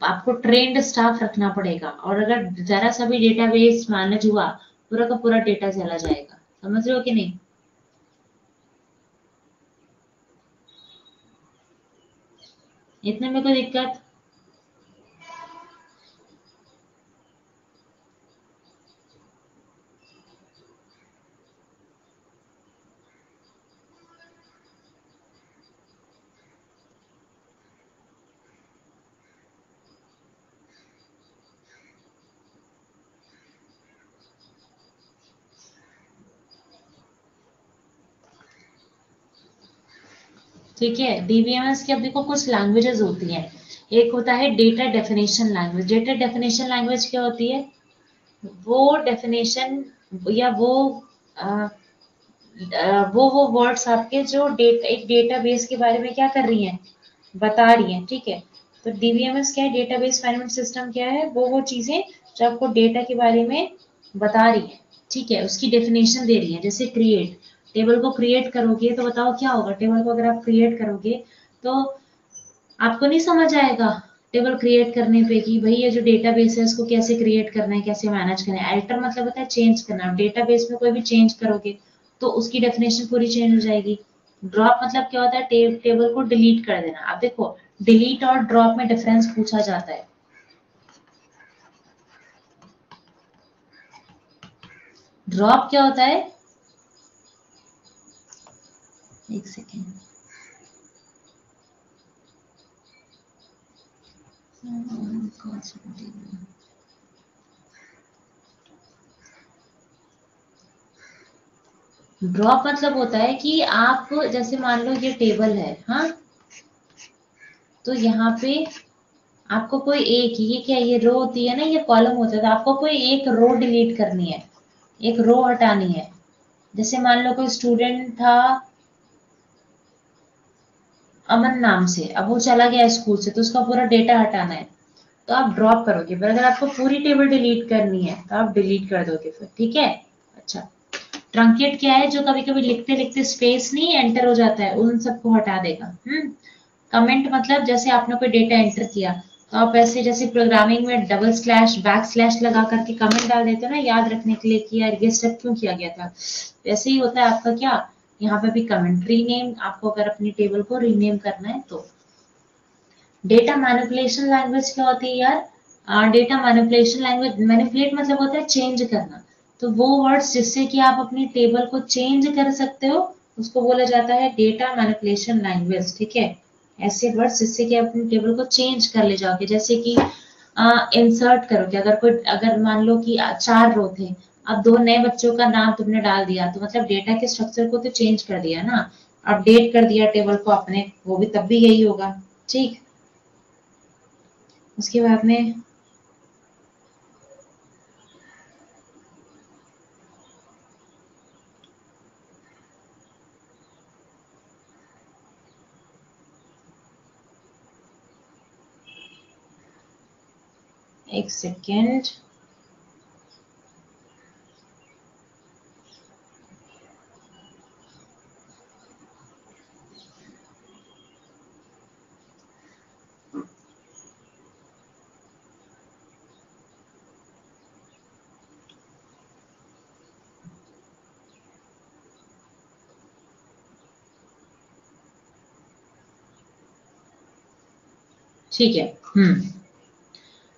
आपको ट्रेंड स्टाफ रखना पड़ेगा, और अगर जरा सा भी डेटाबेस मैनेज हुआ, पूरा का पूरा डेटा चला जाएगा। समझ रहे हो कि नहीं? इतने में कोई दिक्कत? ठीक है, डीबीएमएस की अब देखो कुछ लैंग्वेजेस होती हैं। एक होता है data definition language. Data definition language क्या होती है? वो डेफिनेशन या अ, वो वर्ड्स आपके जो एक डेटाबेस के बारे में क्या कर रही हैं, बता रही हैं। ठीक है, तो डीबीएमएस क्या है? डेटाबेस मैनेजमेंट सिस्टम क्या है? वो चीजें जो आपको डेटा के बारे में बता रही है। ठीक है, उसकी डेफिनेशन दे रही है। जैसे क्रिएट, टेबल को क्रिएट करोगे तो बताओ क्या होगा? टेबल को अगर आप क्रिएट करोगे तो आपको नहीं समझ आएगा टेबल क्रिएट करने पे कि भाई ये जो डेटाबेस है इसको कैसे क्रिएट करना है, कैसे मैनेज करना है। अल्टर मतलब होता है चेंज करना। आप डेटाबेस में कोई भी चेंज करोगे तो उसकी डेफिनेशन पूरी चेंज हो जाएगी। ड्रॉप मतलब क्या होता है? टेबल को डिलीट कर देना। अब देखो, डिलीट और ड्रॉप में डिफरेंस पूछा जाता है। ड्रॉप क्या होता है? एक सेकेंड, ड्रॉप मतलब होता है कि आप जैसे मान लो ये टेबल है, हाँ, तो यहाँ पे आपको कोई एक, ये क्या, ये रो होती है ना, ये कॉलम होता है, तो आपको कोई एक रो डिलीट करनी है, एक रो हटानी है। जैसे मान लो कोई स्टूडेंट था अमन नाम से, अब वो चला गया स्कूल से, तो उसका पूरा डेटा हटाना है, तो आप ड्रॉप करोगे। पर अगर आपको पूरी टेबल डिलीट करनी है तो आप डिलीट कर दोगे फिर। ठीक है, अच्छा। ट्रंकेट क्या है? जो कभी कभी लिखते लिखते स्पेस नहीं एंटर हो जाता है, उन सबको हटा देगा। कमेंट मतलब जैसे आपने कोई डेटा एंटर किया तो आप ऐसे जैसे प्रोग्रामिंग में डबल स्लैश बैक स्लैश लगा करके कमेंट डाल देते हो ना, याद रखने के लिए कि यार ये स्टेप क्यों किया गया था। वैसे ही होता है आपका क्या, यहाँ पे भी कमेंट। रीनेम, आपको अगर अपनी टेबल को रीनेम करना है तो। डेटा मैनिपुलेशन लैंग्वेज क्या होती है यार? डेटा मैनिपुलेशन लैंग्वेज, मैनिपुलेट मतलब होता है चेंज करना। तो वो वर्ड्स जिससे कि आप अपनी टेबल को चेंज कर सकते हो उसको बोला जाता है डेटा मैनिपुलेशन लैंग्वेज। ठीक है, ऐसे वर्ड्स जिससे कि आप अपनी टेबल को चेंज कर ले जाओगे। जैसे कि इंसर्ट करोगे, अगर मान लो कि 4 रो थे, अब 2 नए बच्चों का नाम तुमने डाल दिया, तो मतलब डेटा के स्ट्रक्चर को तो चेंज कर दिया ना, अपडेट कर दिया टेबल को आपने, वो भी तब भी यही होगा। ठीक, उसके बाद में एक सेकेंड, ठीक है।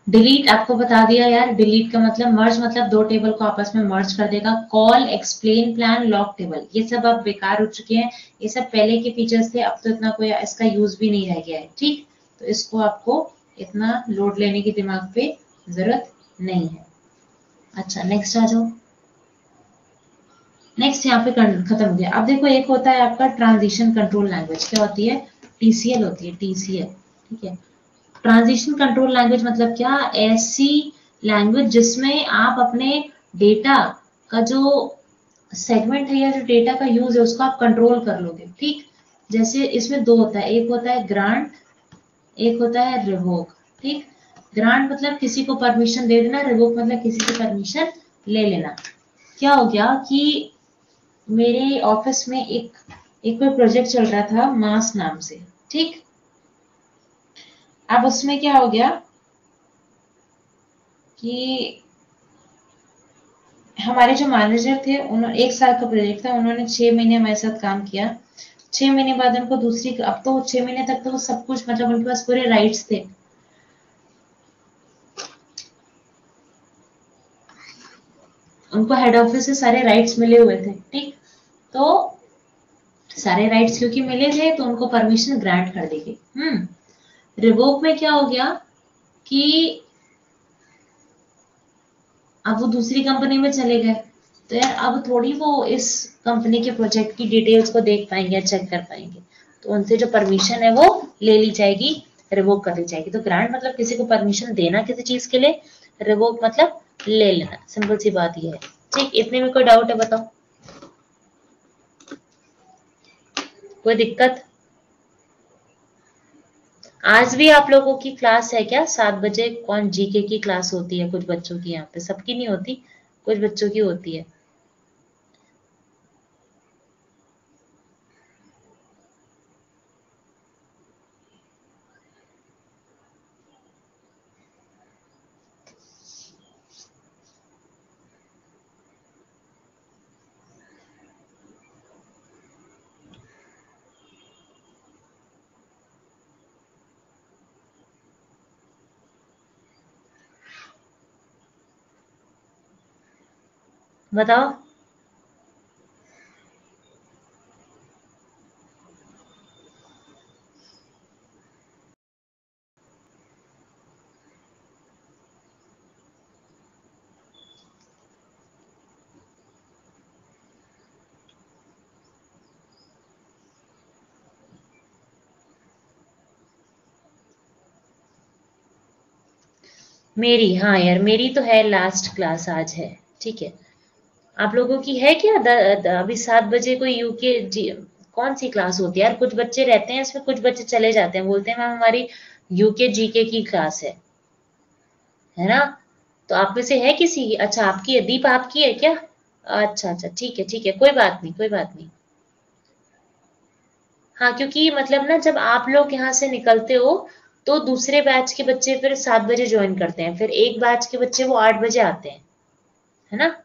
डिलीट आपको बता दिया यार। डिलीट का मतलब मर्ज, मतलब 2 टेबल को आपस में मर्ज कर देगा। Call, explain, plan, log table, ये सब अब बेकार हो चुके हैं। ये सब पहले के फीचर्स थे, अब तो इतना कोई इसका यूज भी नहीं रह गया है। ठीक, तो इसको आपको इतना लोड लेने की दिमाग पे जरूरत नहीं है। अच्छा, नेक्स्ट आ जाओ। नेक्स्ट यहाँ पे खत्म हो गया। अब देखो, एक होता है आपका ट्रांजिशन कंट्रोल लैंग्वेज। क्या होती है? टीसीएल होती है, टीसीएल। ठीक है, ट्रांजिशन कंट्रोल लैंग्वेज मतलब क्या? ऐसी लैंग्वेज जिसमें आप अपने डेटा का जो सेगमेंट है या जो डेटा का यूज है उसको आप कंट्रोल कर लोगे। ठीक, जैसे इसमें 2 होता है, एक होता है ग्रांट, एक होता है रिवोक। ठीक, ग्रांट मतलब किसी को परमिशन दे देना, रिवोक मतलब किसी से परमिशन ले लेना। क्या हो गया कि मेरे ऑफिस में एक कोई प्रोजेक्ट चल रहा था मास नाम से। ठीक, अब उसमें क्या हो गया कि हमारे जो मैनेजर थे, उन्होंने 1 साल का प्रोजेक्ट था, उन्होंने 6 महीने हमारे साथ काम किया। 6 महीने बाद उनको दूसरी, अब तो 6 महीने तक तो सब कुछ मतलब उनके पास पूरे राइट्स थे, उनको हेड ऑफिस से सारे राइट्स मिले हुए थे, ठीक। तो सारे राइट्स क्योंकि मिले थे तो उनको परमिशन ग्रांट कर दी गई। रिवोक में क्या हो गया कि अब वो दूसरी कंपनी में चले गए, तो यार अब थोड़ी वो इस कंपनी के प्रोजेक्ट की डिटेल्स को देख पाएंगे या चेक कर पाएंगे, तो उनसे जो परमिशन है वो ले ली जाएगी, रिवोक कर दी जाएगी। तो ग्रांट मतलब किसी को परमिशन देना किसी चीज के लिए, रिवोक मतलब ले लेना, सिंपल सी बात ये है, ठीक। इतने में कोई डाउट है बताओ, कोई दिक्कत? आज भी आप लोगों की क्लास है क्या 7 बजे? कौन जीके की क्लास होती है कुछ बच्चों की, यहाँ पे सबकी नहीं होती, कुछ बच्चों की होती है। बताओ। मेरी, हाँ यार मेरी तो है, लास्ट क्लास आज है, ठीक है। आप लोगों की है क्या अभी 7 बजे कोई यूके जी? कौन सी क्लास होती है यार? कुछ बच्चे रहते हैं इसमें, कुछ बच्चे चले जाते हैं, बोलते हैं मैम हमारी यूके जीके की क्लास है ना? तो आप में से है किसी की? अच्छा आपकी है, दीप आपकी है क्या? अच्छा अच्छा, ठीक है ठीक है, कोई बात नहीं कोई बात नहीं। हाँ क्योंकि मतलब ना जब आप लोग यहाँ से निकलते हो तो दूसरे बैच के बच्चे फिर 7 बजे ज्वाइन करते हैं, फिर एक बैच के बच्चे वो 8 बजे आते हैं, है ना?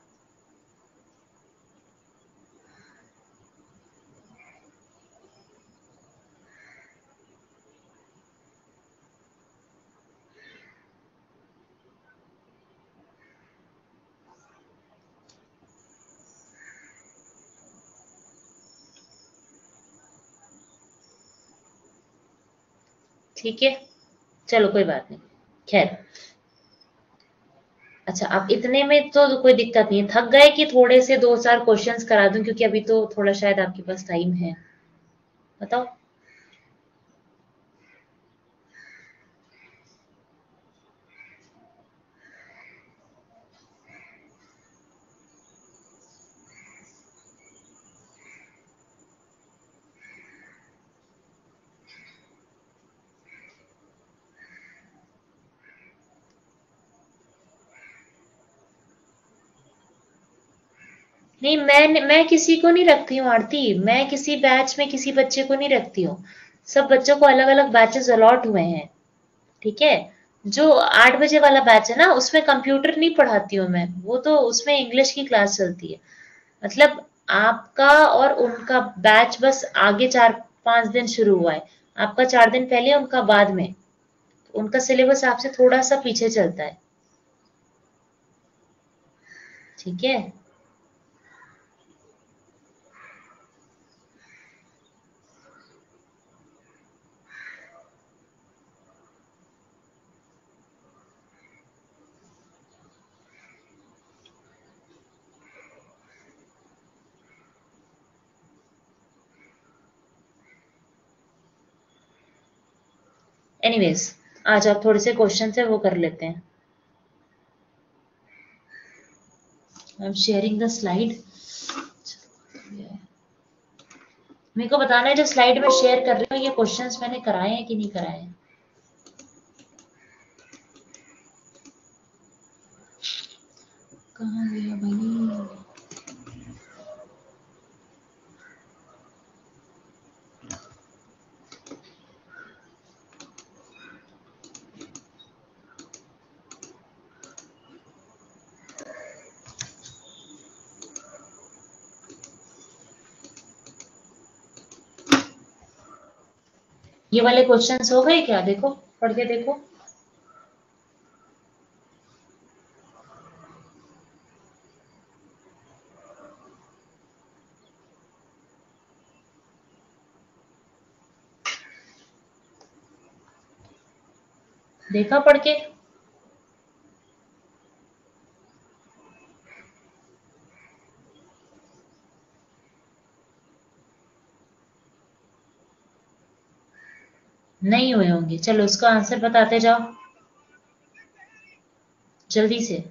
ठीक है, चलो कोई बात नहीं, खैर। अच्छा अब इतने में तो कोई दिक्कत नहीं है, थक गए कि थोड़े से 2 4 क्वेश्चंस करा दूं, क्योंकि अभी तो थोड़ा शायद आपके पास टाइम है, बताओ। नहीं मैं किसी को नहीं रखती हूँ आरती, मैं किसी बैच में किसी बच्चे को नहीं रखती हूँ, सब बच्चों को अलग अलग बैचेस अलॉट हुए हैं, ठीक है। जो 8 बजे वाला बैच है ना उसमें कंप्यूटर नहीं पढ़ाती हूँ मैं, वो तो उसमें इंग्लिश की क्लास चलती है, मतलब आपका और उनका बैच बस आगे 4 5 दिन शुरू हुआ है, आपका 4 दिन पहले उनका बाद में, उनका सिलेबस आपसे थोड़ा सा पीछे चलता है, ठीक है। एनीवेज, आज आप थोड़े से क्वेश्चन है वो कर लेते हैं। I am sharing the slide, मेरे को बताना है जो स्लाइड में शेयर कर रही हूँ ये क्वेश्चंस मैंने कराए हैं कि नहीं कराए हैं। कहाँ गया भाई? ये वाले क्वेश्चंस हो गए क्या? देखो, पढ़ के देखो। देखा पढ़ के? नहीं हुए होंगे। चलो इसका आंसर बताते जाओ जल्दी से।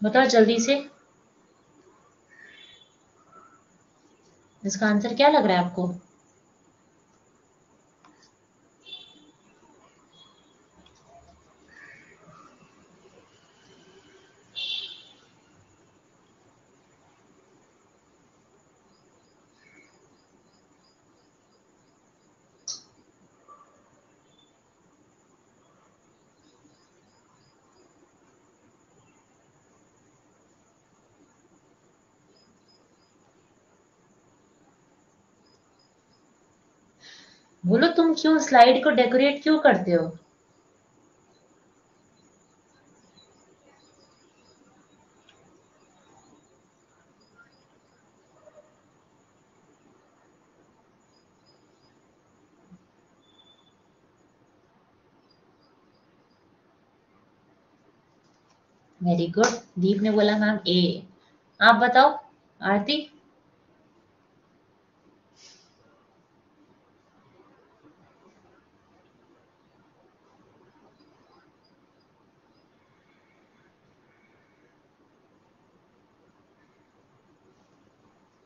बताओ जल्दी से। इसका आंसर क्या लग रहा है आपको? बोलो, तुम क्यों स्लाइड को डेकोरेट क्यों करते हो? Very good. दीप ने बोला मैम ए। आप बताओ आरती।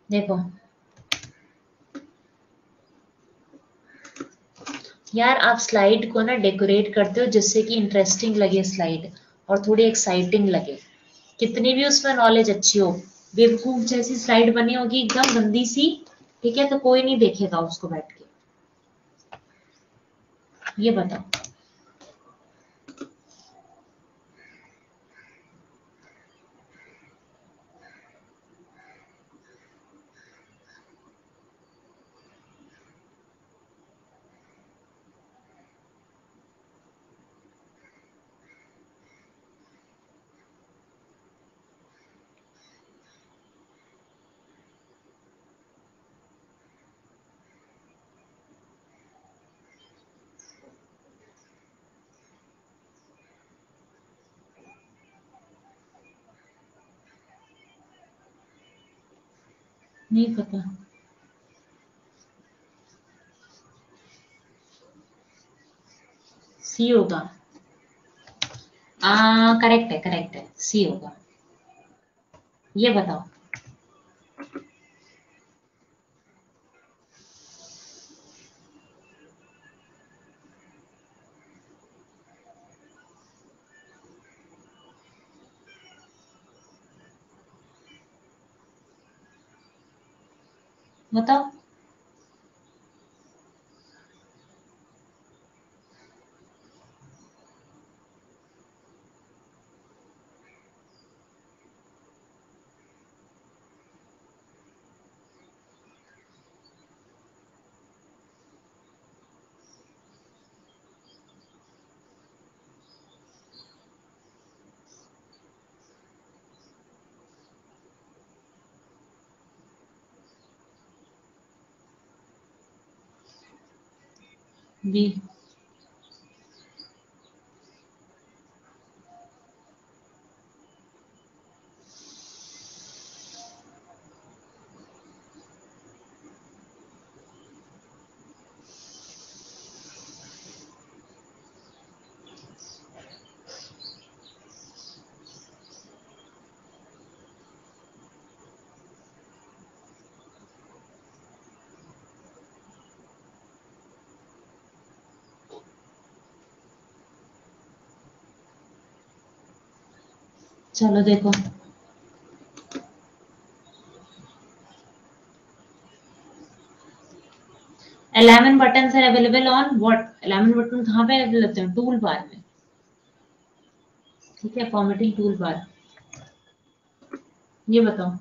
देखो यार, आप स्लाइड को ना डेकोरेट करते हो जिससे कि इंटरेस्टिंग लगे स्लाइड, और थोड़ी एक्साइटिंग लगे। कितनी भी उसमें नॉलेज अच्छी हो, बेवकूफ जैसी स्लाइड बनी होगी एकदम गंदी सी, ठीक है, तो कोई नहीं देखेगा उसको बैठ के। ये बताओ। नहीं पता। सी होगा। करेक्ट है, करेक्ट है, सी होगा। ये बताओ। बताओ। बी। चलो देखो, 11 buttons are available on what? 11 button कहाँ पे अवेलेबल होते हैं? टूल बार में, ठीक है, फॉर्मेटिंग टूल बार। ये बताओ,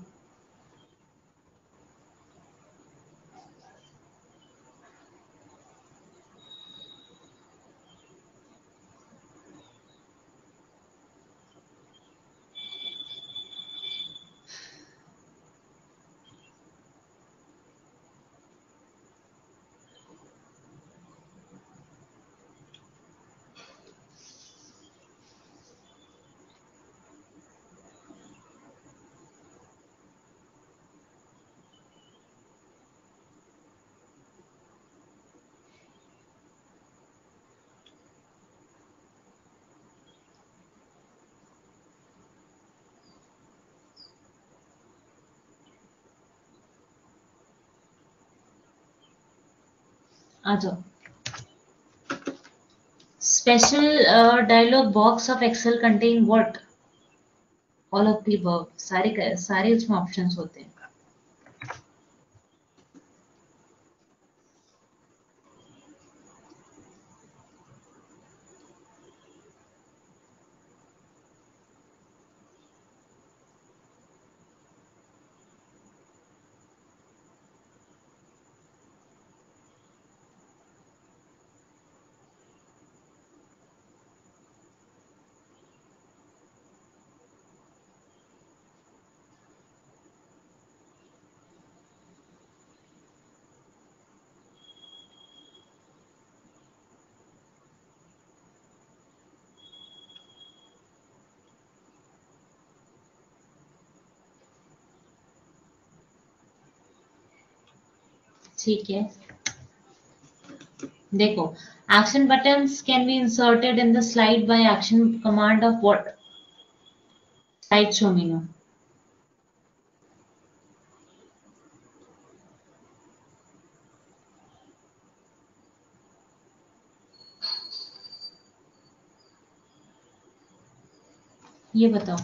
आ जाओ। Special dialog box of Excel contain what? All of the above, सारे सारे उसमें ऑप्शंस होते हैं। ठीक है, देखो, action buttons can be inserted in the slide by action command of what? Slide show menu. ये बताओ,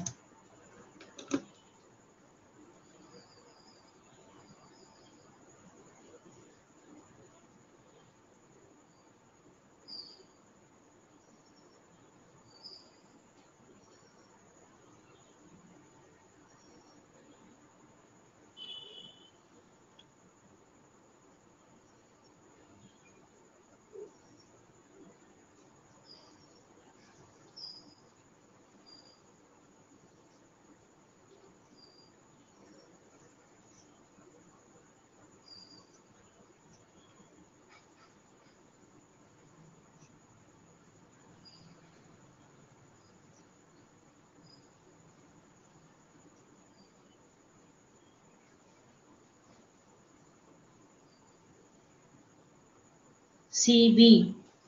सी बी।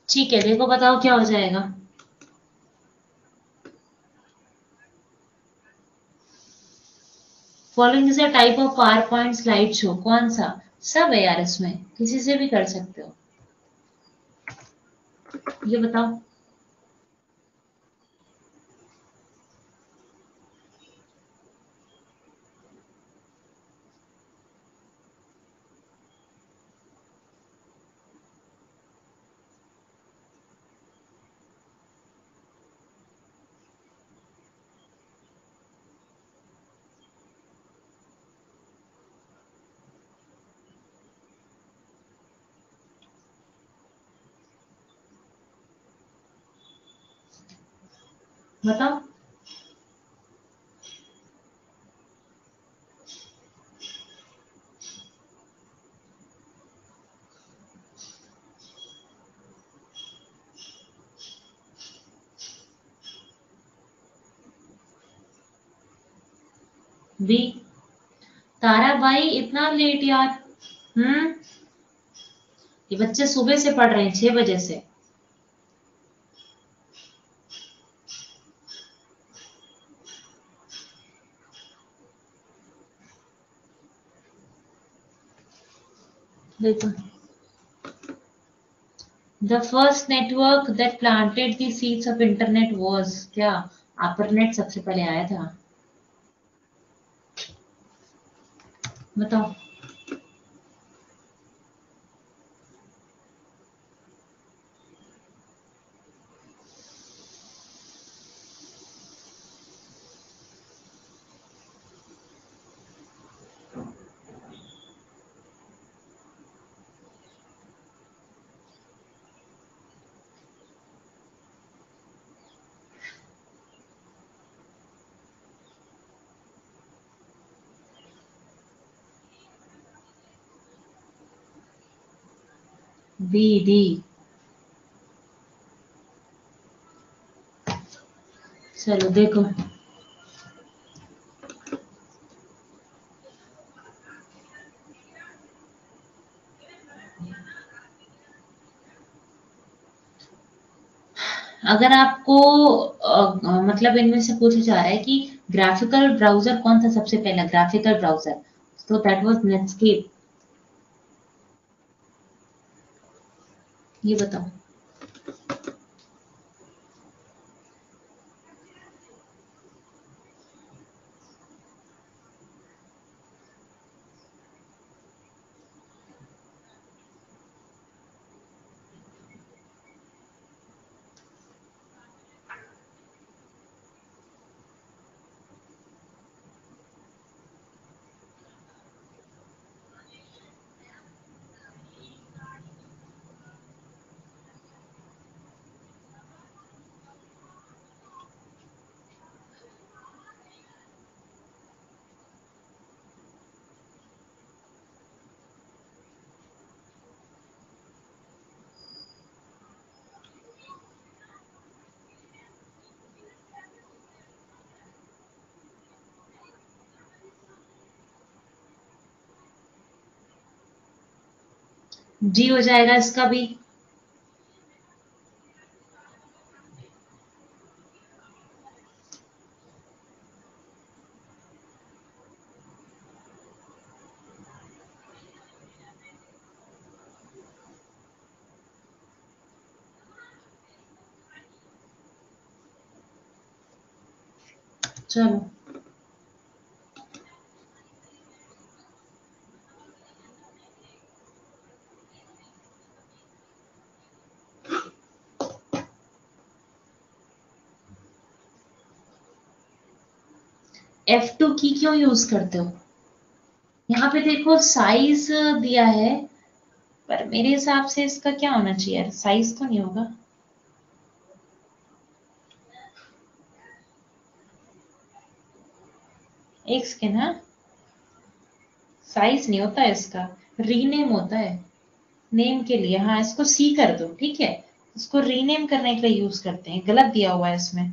ठीक है, देखो बताओ क्या हो जाएगा। Following is a type of power point slide show, कौन सा? सब है यार, इसमें किसी से भी कर सकते हो। ये बताओ, बताओ। बी। तारा भाई इतना लेट यार? हम्म, ये बच्चे सुबह से पढ़ रहे हैं, 6 बजे से। देखो, the first network that planted the seeds of internet was क्या? ARPANET सबसे पहले आया था। बताओ। B D. चलो देखो। अगर आपको मतलब इनमें से पूछा जा रहा है कि ग्राफिकल ब्राउजर कौन था सबसे पहला ग्राफिकल ब्राउजर, तो दैट वाज नेटस्केप। ये बताओ। जी हो जाएगा इसका भी। चलो। F2 की क्यों यूज करते हो? यहाँ पे देखो साइज दिया है, पर मेरे हिसाब से इसका क्या होना चाहिए यार, साइज तो नहीं होगा। एक सेकेंड। हाँ, साइज नहीं होता है इसका, रीनेम होता है। नेम के लिए हाँ, इसको सी कर दो ठीक है। इसको रीनेम करने के लिए यूज करते हैं, गलत दिया हुआ है इसमें।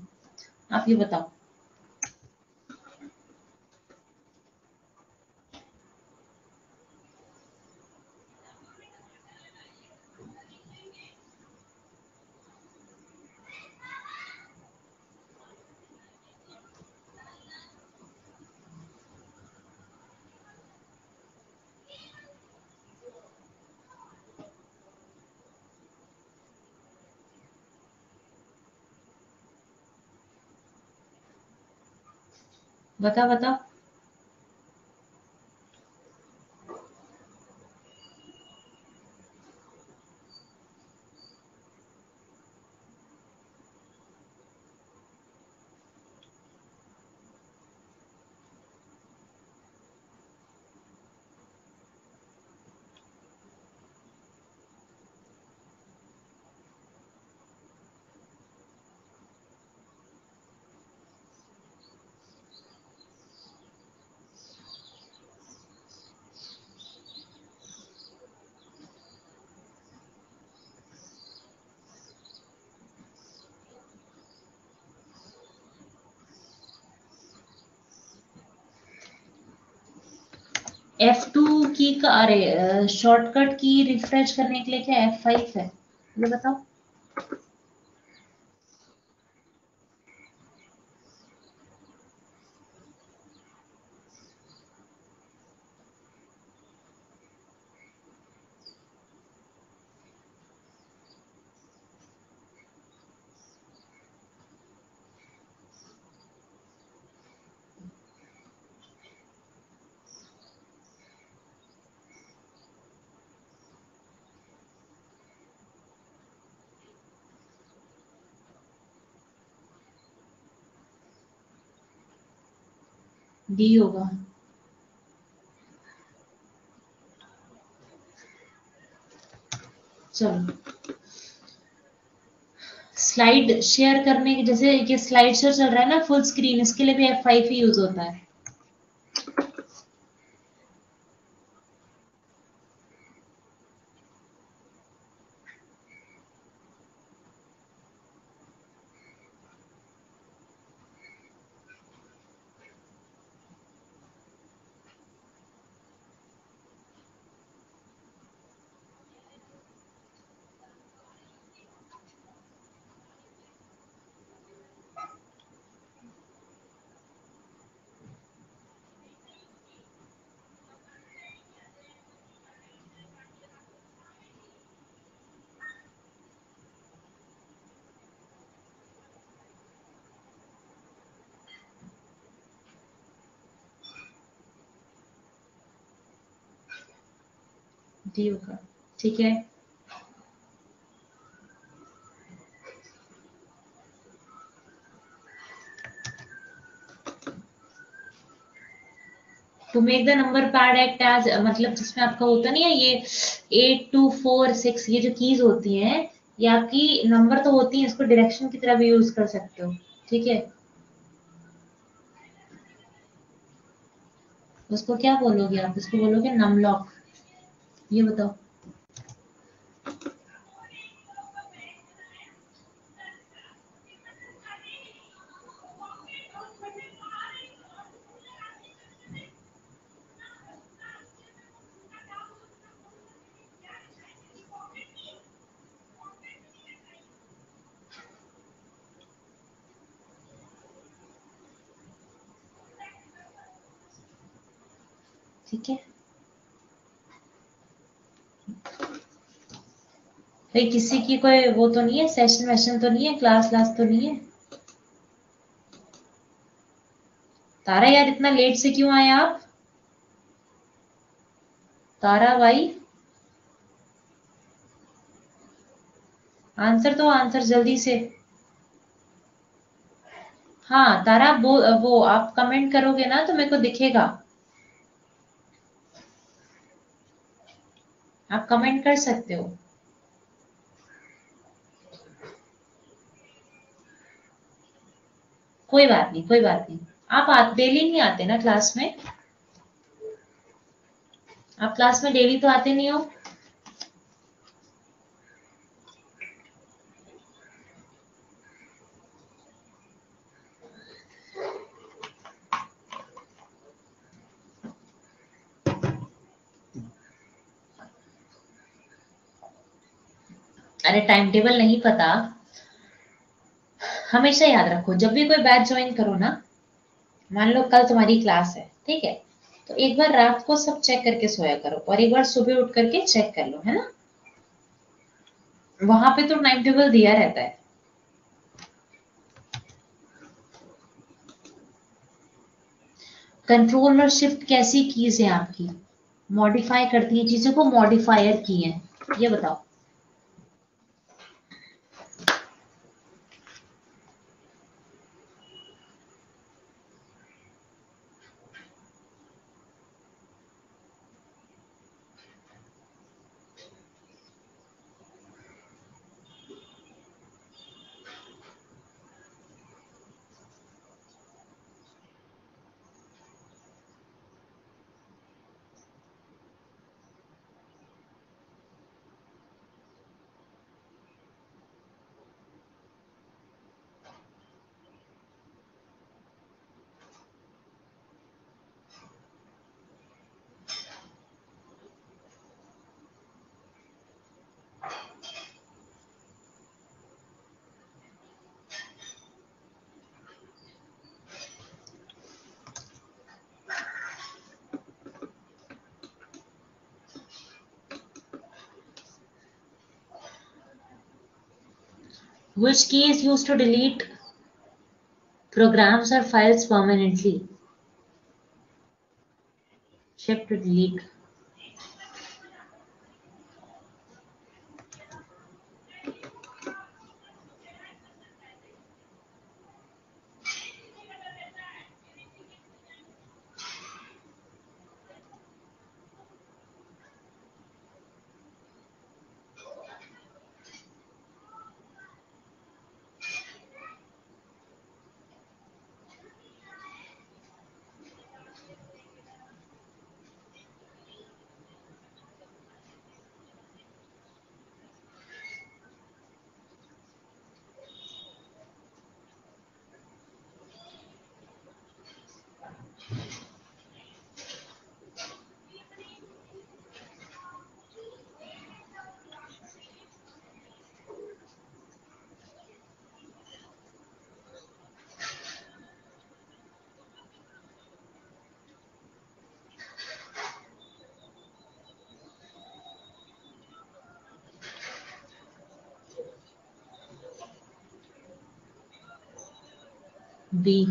आप ये बताओ। बताओ बताओ। F2 की का, अरे शॉर्टकट की रिफ्रेश करने के लिए क्या F5 है? ये बताओ। डी होगा। चलो स्लाइड शेयर करने की, जैसे ये स्लाइड शेयर चल रहा है ना फुल स्क्रीन, इसके लिए भी F5 ही यूज होता है। डी होगा, ठीक है। To make the number pad act as, मतलब जिसमें आपका होता नहीं है ये 8246, ये जो कीज होती हैं ये आपकी नंबर तो होती है, इसको डायरेक्शन की तरह भी यूज कर सकते हो, ठीक है। उसको क्या बोलोगे आप, इसको बोलोगे नम लॉक, ये बताओ। ठीक है भाई, किसी की कोई वो तो नहीं है, सेशन वेशन तो नहीं है, क्लास क्लास तो नहीं है। तारा यार इतना लेट से क्यों आए आप? तारा भाई आंसर तो आंसर जल्दी से। हाँ तारा, वो आप कमेंट करोगे ना तो मेरे को दिखेगा, आप कमेंट कर सकते हो। कोई बात नहीं, कोई बात नहीं। आप डेली नहीं आते ना क्लास में? आप क्लास में डेली तो आते नहीं हो। अरे टाइम टेबल नहीं पता, हमेशा याद रखो जब भी कोई बैच ज्वाइन करो ना, मान लो कल तुम्हारी क्लास है, ठीक है, तो एक बार रात को सब चेक करके सोया करो और एक बार सुबह उठ करके चेक कर लो, है ना। वहां पे तो टाइम टेबल दिया रहता है। कंट्रोल और शिफ्ट कैसी कीज है आपकी, मॉडिफाई करती है चीजों को, मॉडिफायर की है, ये बताओ। Which key is used to delete programs or files permanently? Shift to delete. B.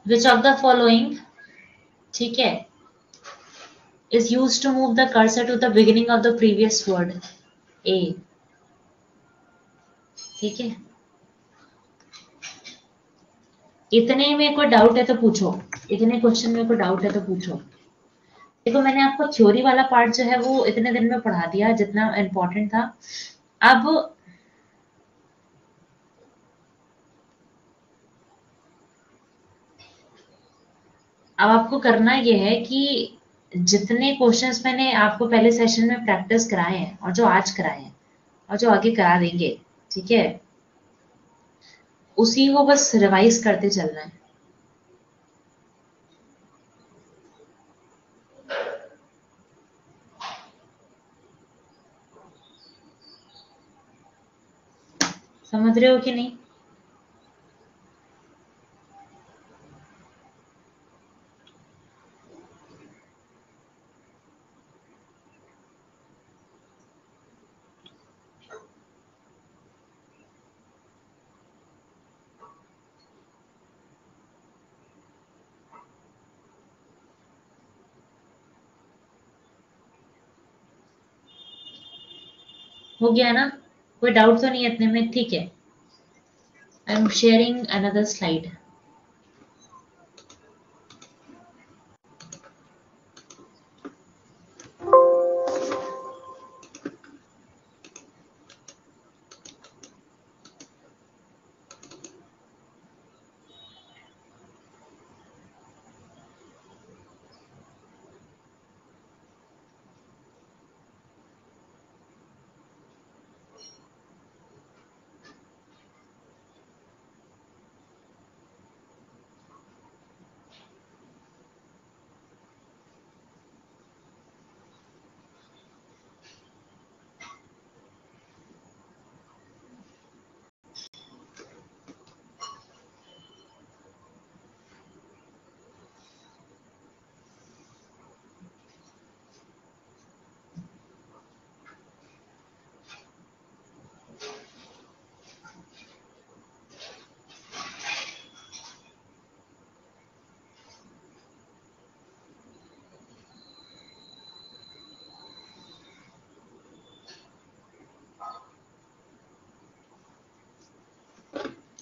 Which of the following, ठीक है, is used to move the cursor to the beginning of the previous word? A, ठीक है। इतने में कोई डाउट है तो पूछो, इतने क्वेश्चन में कोई डाउट है तो पूछो। देखो मैंने आपको थ्योरी वाला पार्ट जो है वो इतने दिन में पढ़ा दिया जितना इम्पोर्टेंट था। अब आपको करना ये है कि जितने क्वेश्चंस मैंने आपको पहले सेशन में प्रैक्टिस कराए हैं और जो आज कराए हैं और जो आगे करा देंगे, ठीक है, उसी को बस रिवाइज करते चलना है। समझ रहे हो कि नहीं? हो गया ना? कोई डाउट तो नहीं है इतने में? ठीक है, I am sharing another slide.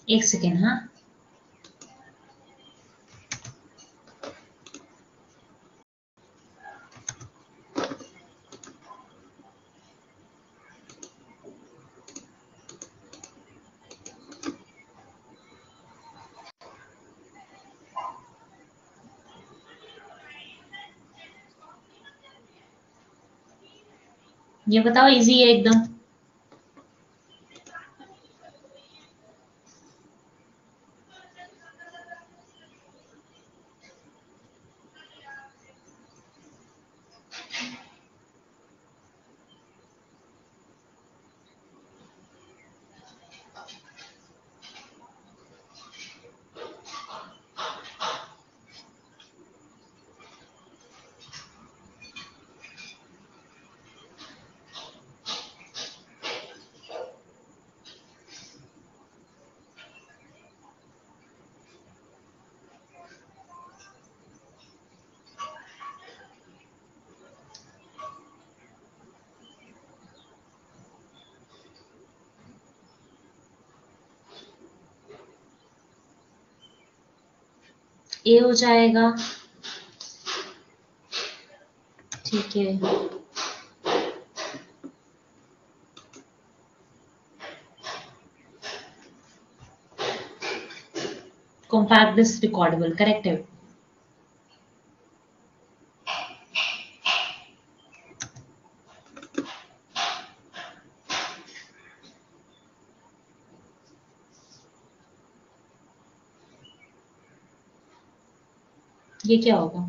एक सेकेंड, हाँ। ये बताओ, इजी है एकदम? ए हो जाएगा, ठीक है। कॉम्पैक्ट दिस रिकॉर्डेबल, करेक्ट है। ये क्या होगा?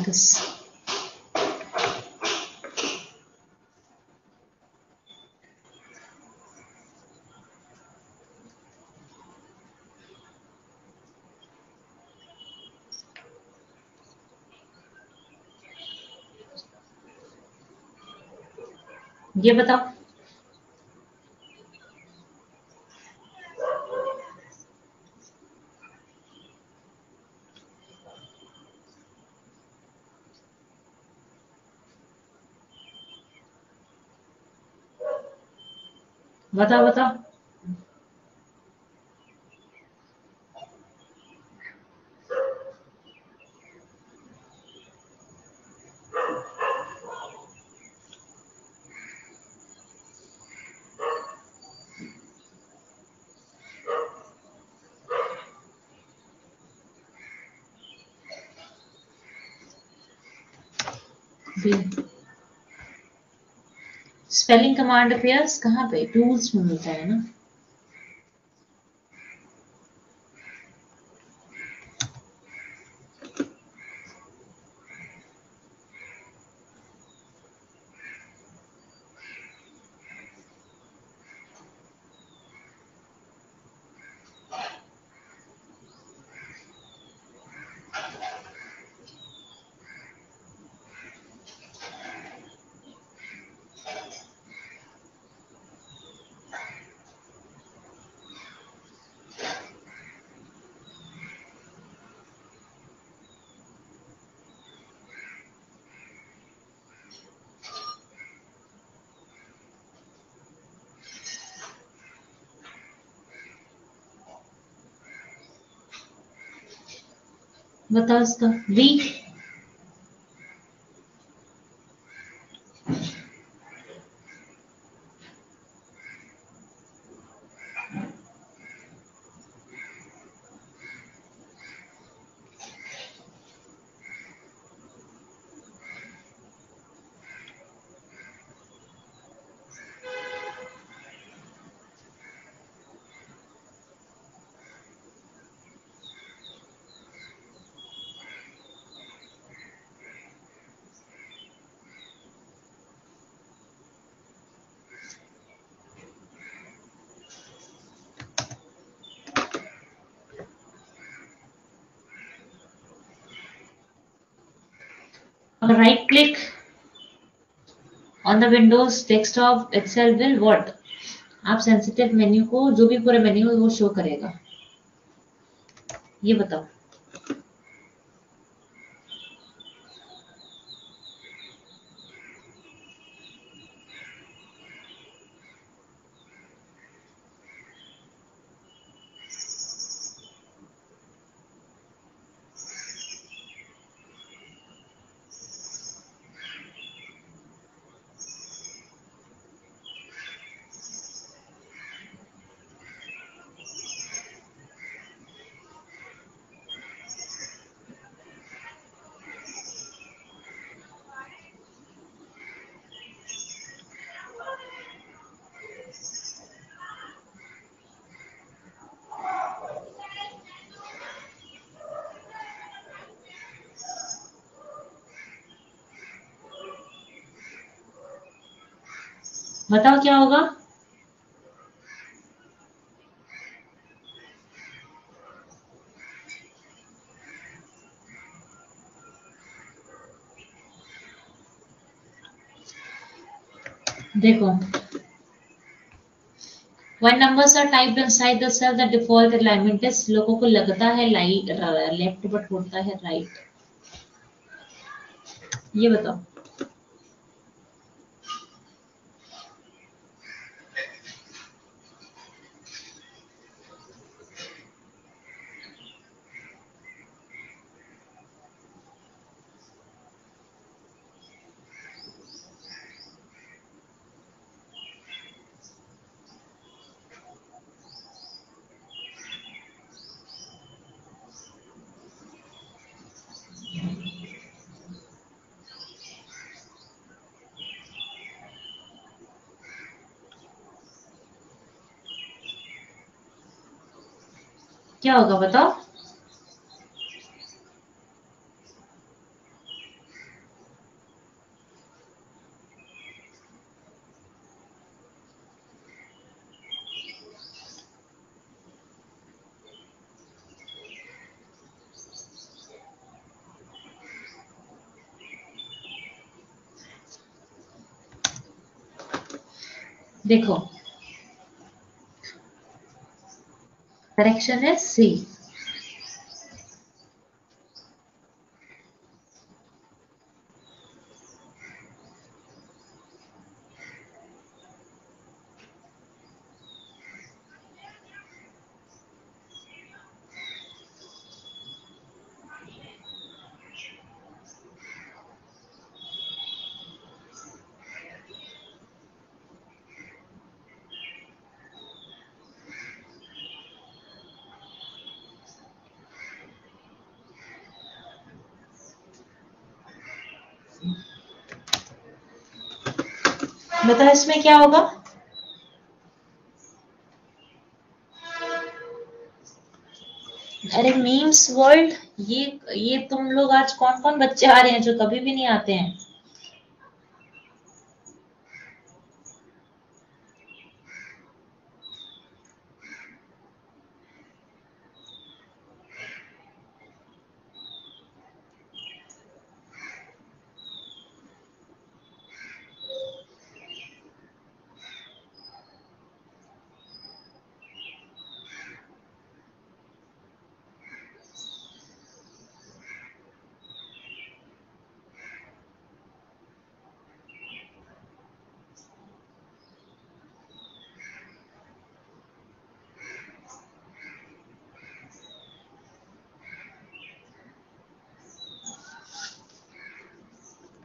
मार्कस। ये बताओ। बताओ बताओ। स्पेलिंग कमांड अपेयर्स कहाँ पे? टूल्स में मिलता है ना। बताओ इसका V. Right click on the Windows desktop Excel will what? आप सेंसिटिव मेन्यू को, जो भी पूरा मेन्यू है वो शो करेगा। ये बताओ। बताओ क्या होगा? देखो, when numbers are typed inside the cell the default alignment is, लोगों को लगता है लेफ्ट बट होता है राइट। ये बताओ। क्या होगा बताओ? देखो करेक्शन है सी। बता इसमें क्या होगा? अरे मीम्स वर्ल्ड, ये तुम लोग आज कौन कौन बच्चे आ रहे हैं जो कभी भी नहीं आते हैं?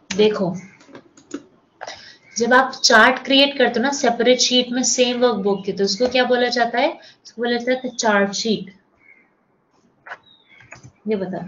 देखो जब आप चार्ट क्रिएट करते हो ना सेपरेट शीट में सेम वर्कबुक के, तो उसको क्या बोला जाता है? इसको बोला जाता है चार्ट शीट। ये बता।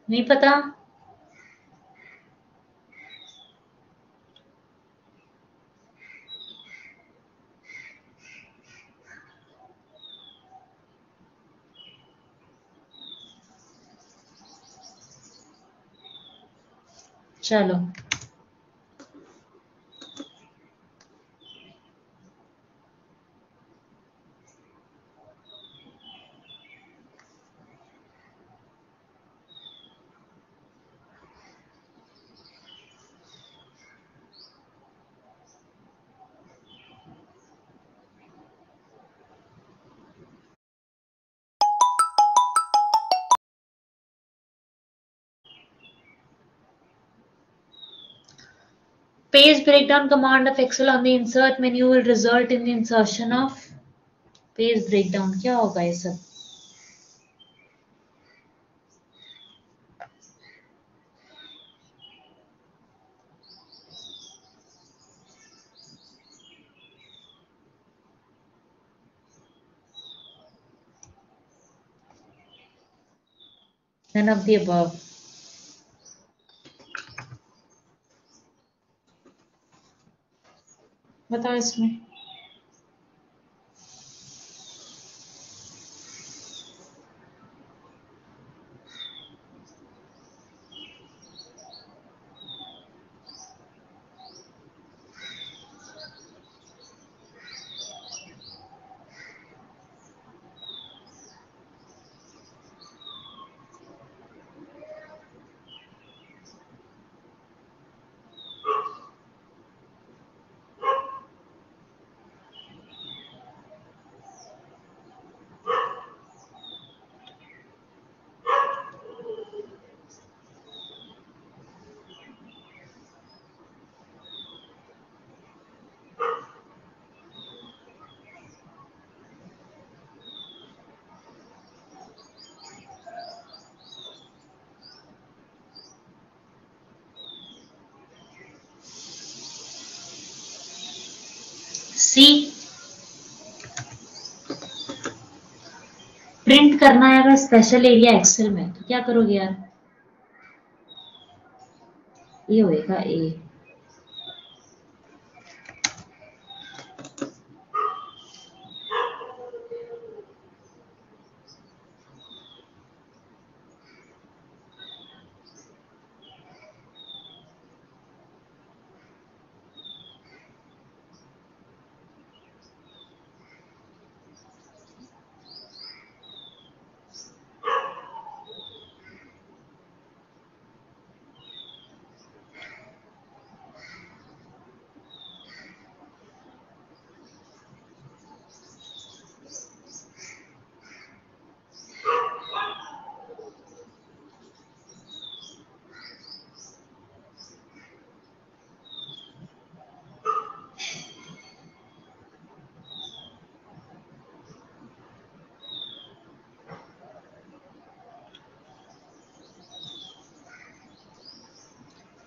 नहीं पता? चलो page breakdown command of Excel on the insert menu will result in the insertion of page breakdown। क्या होगा ये सब? None of the above। बताओ इसमें। सी, प्रिंट करना है अगर स्पेशल एरिया एक्सेल में तो क्या करोगे यार? ये होएगा ए।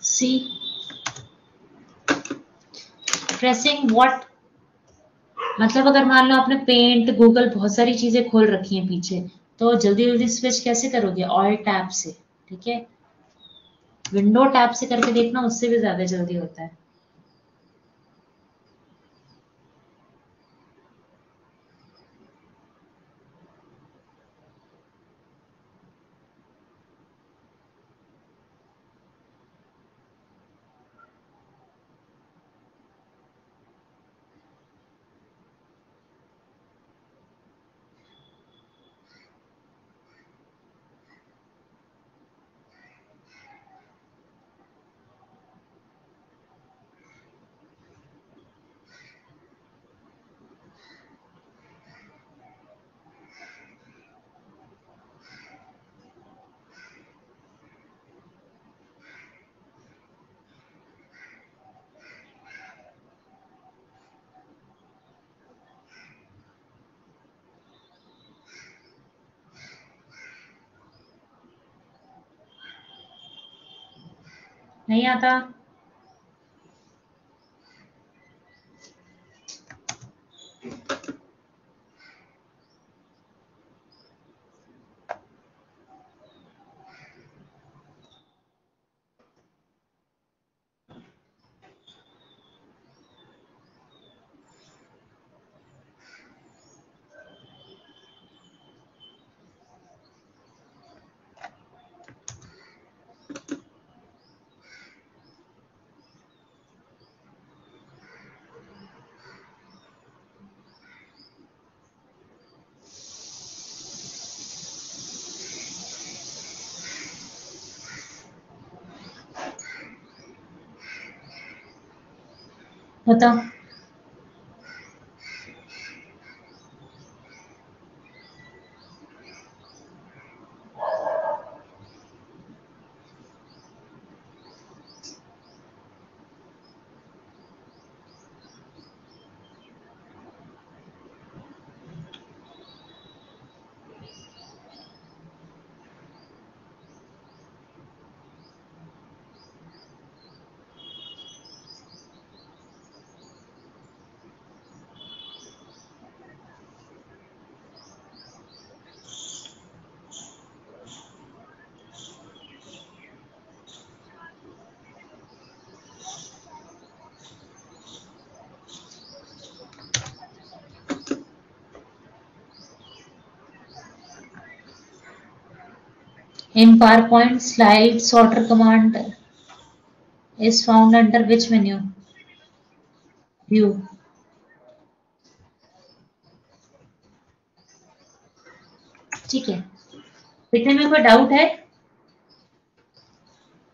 सी, प्रेसिंग व्हाट, मतलब अगर मान लो आपने पेंट, गूगल, बहुत सारी चीजें खोल रखी हैं पीछे, तो जल्दी जल्दी स्विच कैसे करोगे? ऑल टैब से, ठीक है? विंडो टैब से करके देखना, उससे भी ज्यादा जल्दी होता है। नहीं आता? बताओ। In PowerPoint, slide sorter command is found under which menu? View. ठीक है, लिखने में कोई डाउट है?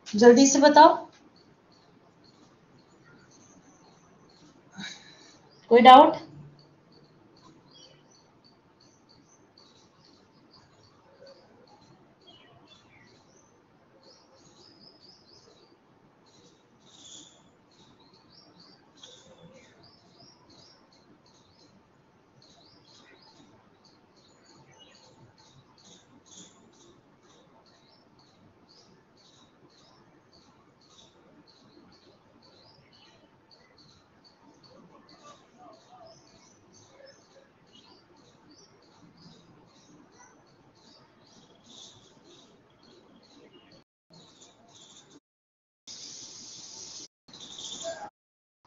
जल्दी से बताओ, कोई डाउट?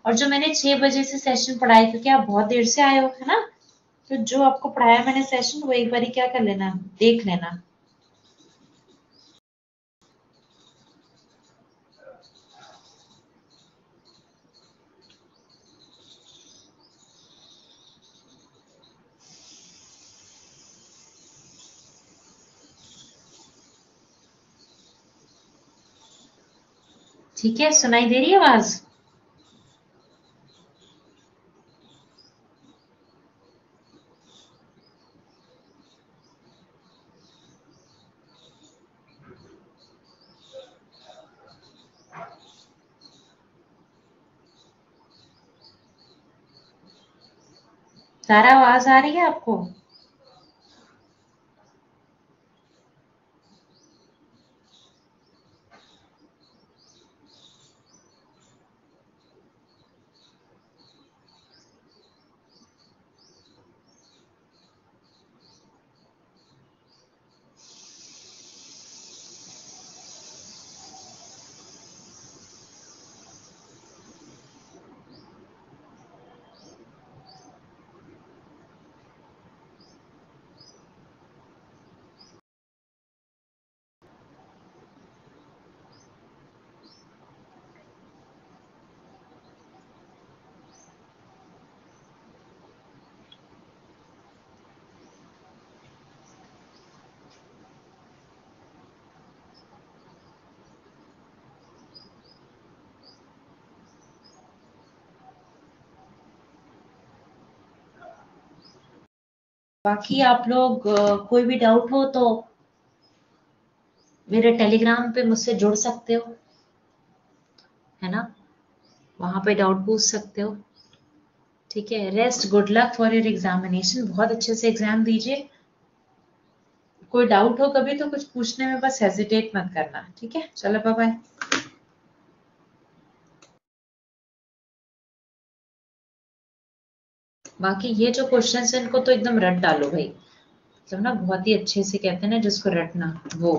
और जो मैंने 6 बजे से सेशन पढ़ाया, क्योंकि आप बहुत देर से आए हो, है ना, तो जो आपको पढ़ाया मैंने सेशन वो एक बार क्या कर लेना, देख लेना। ठीक है, सुनाई दे रही है आवाज? सारा आवाज आ रही है आपको? बाकी आप लोग कोई भी डाउट हो तो मेरे टेलीग्राम पे मुझसे जुड़ सकते हो, है ना, वहां पे डाउट पूछ सकते हो। ठीक है, rest, good luck for your examination, बहुत अच्छे से एग्जाम दीजिए। कोई डाउट हो कभी तो कुछ पूछने में बस हेजिटेट मत करना, ठीक है, चलो बाय बाय। बाकी ये जो क्वेश्चन है इनको तो एकदम रट डालो भाई, मतलब ना बहुत ही अच्छे से कहते हैं ना जिसको रटना, वो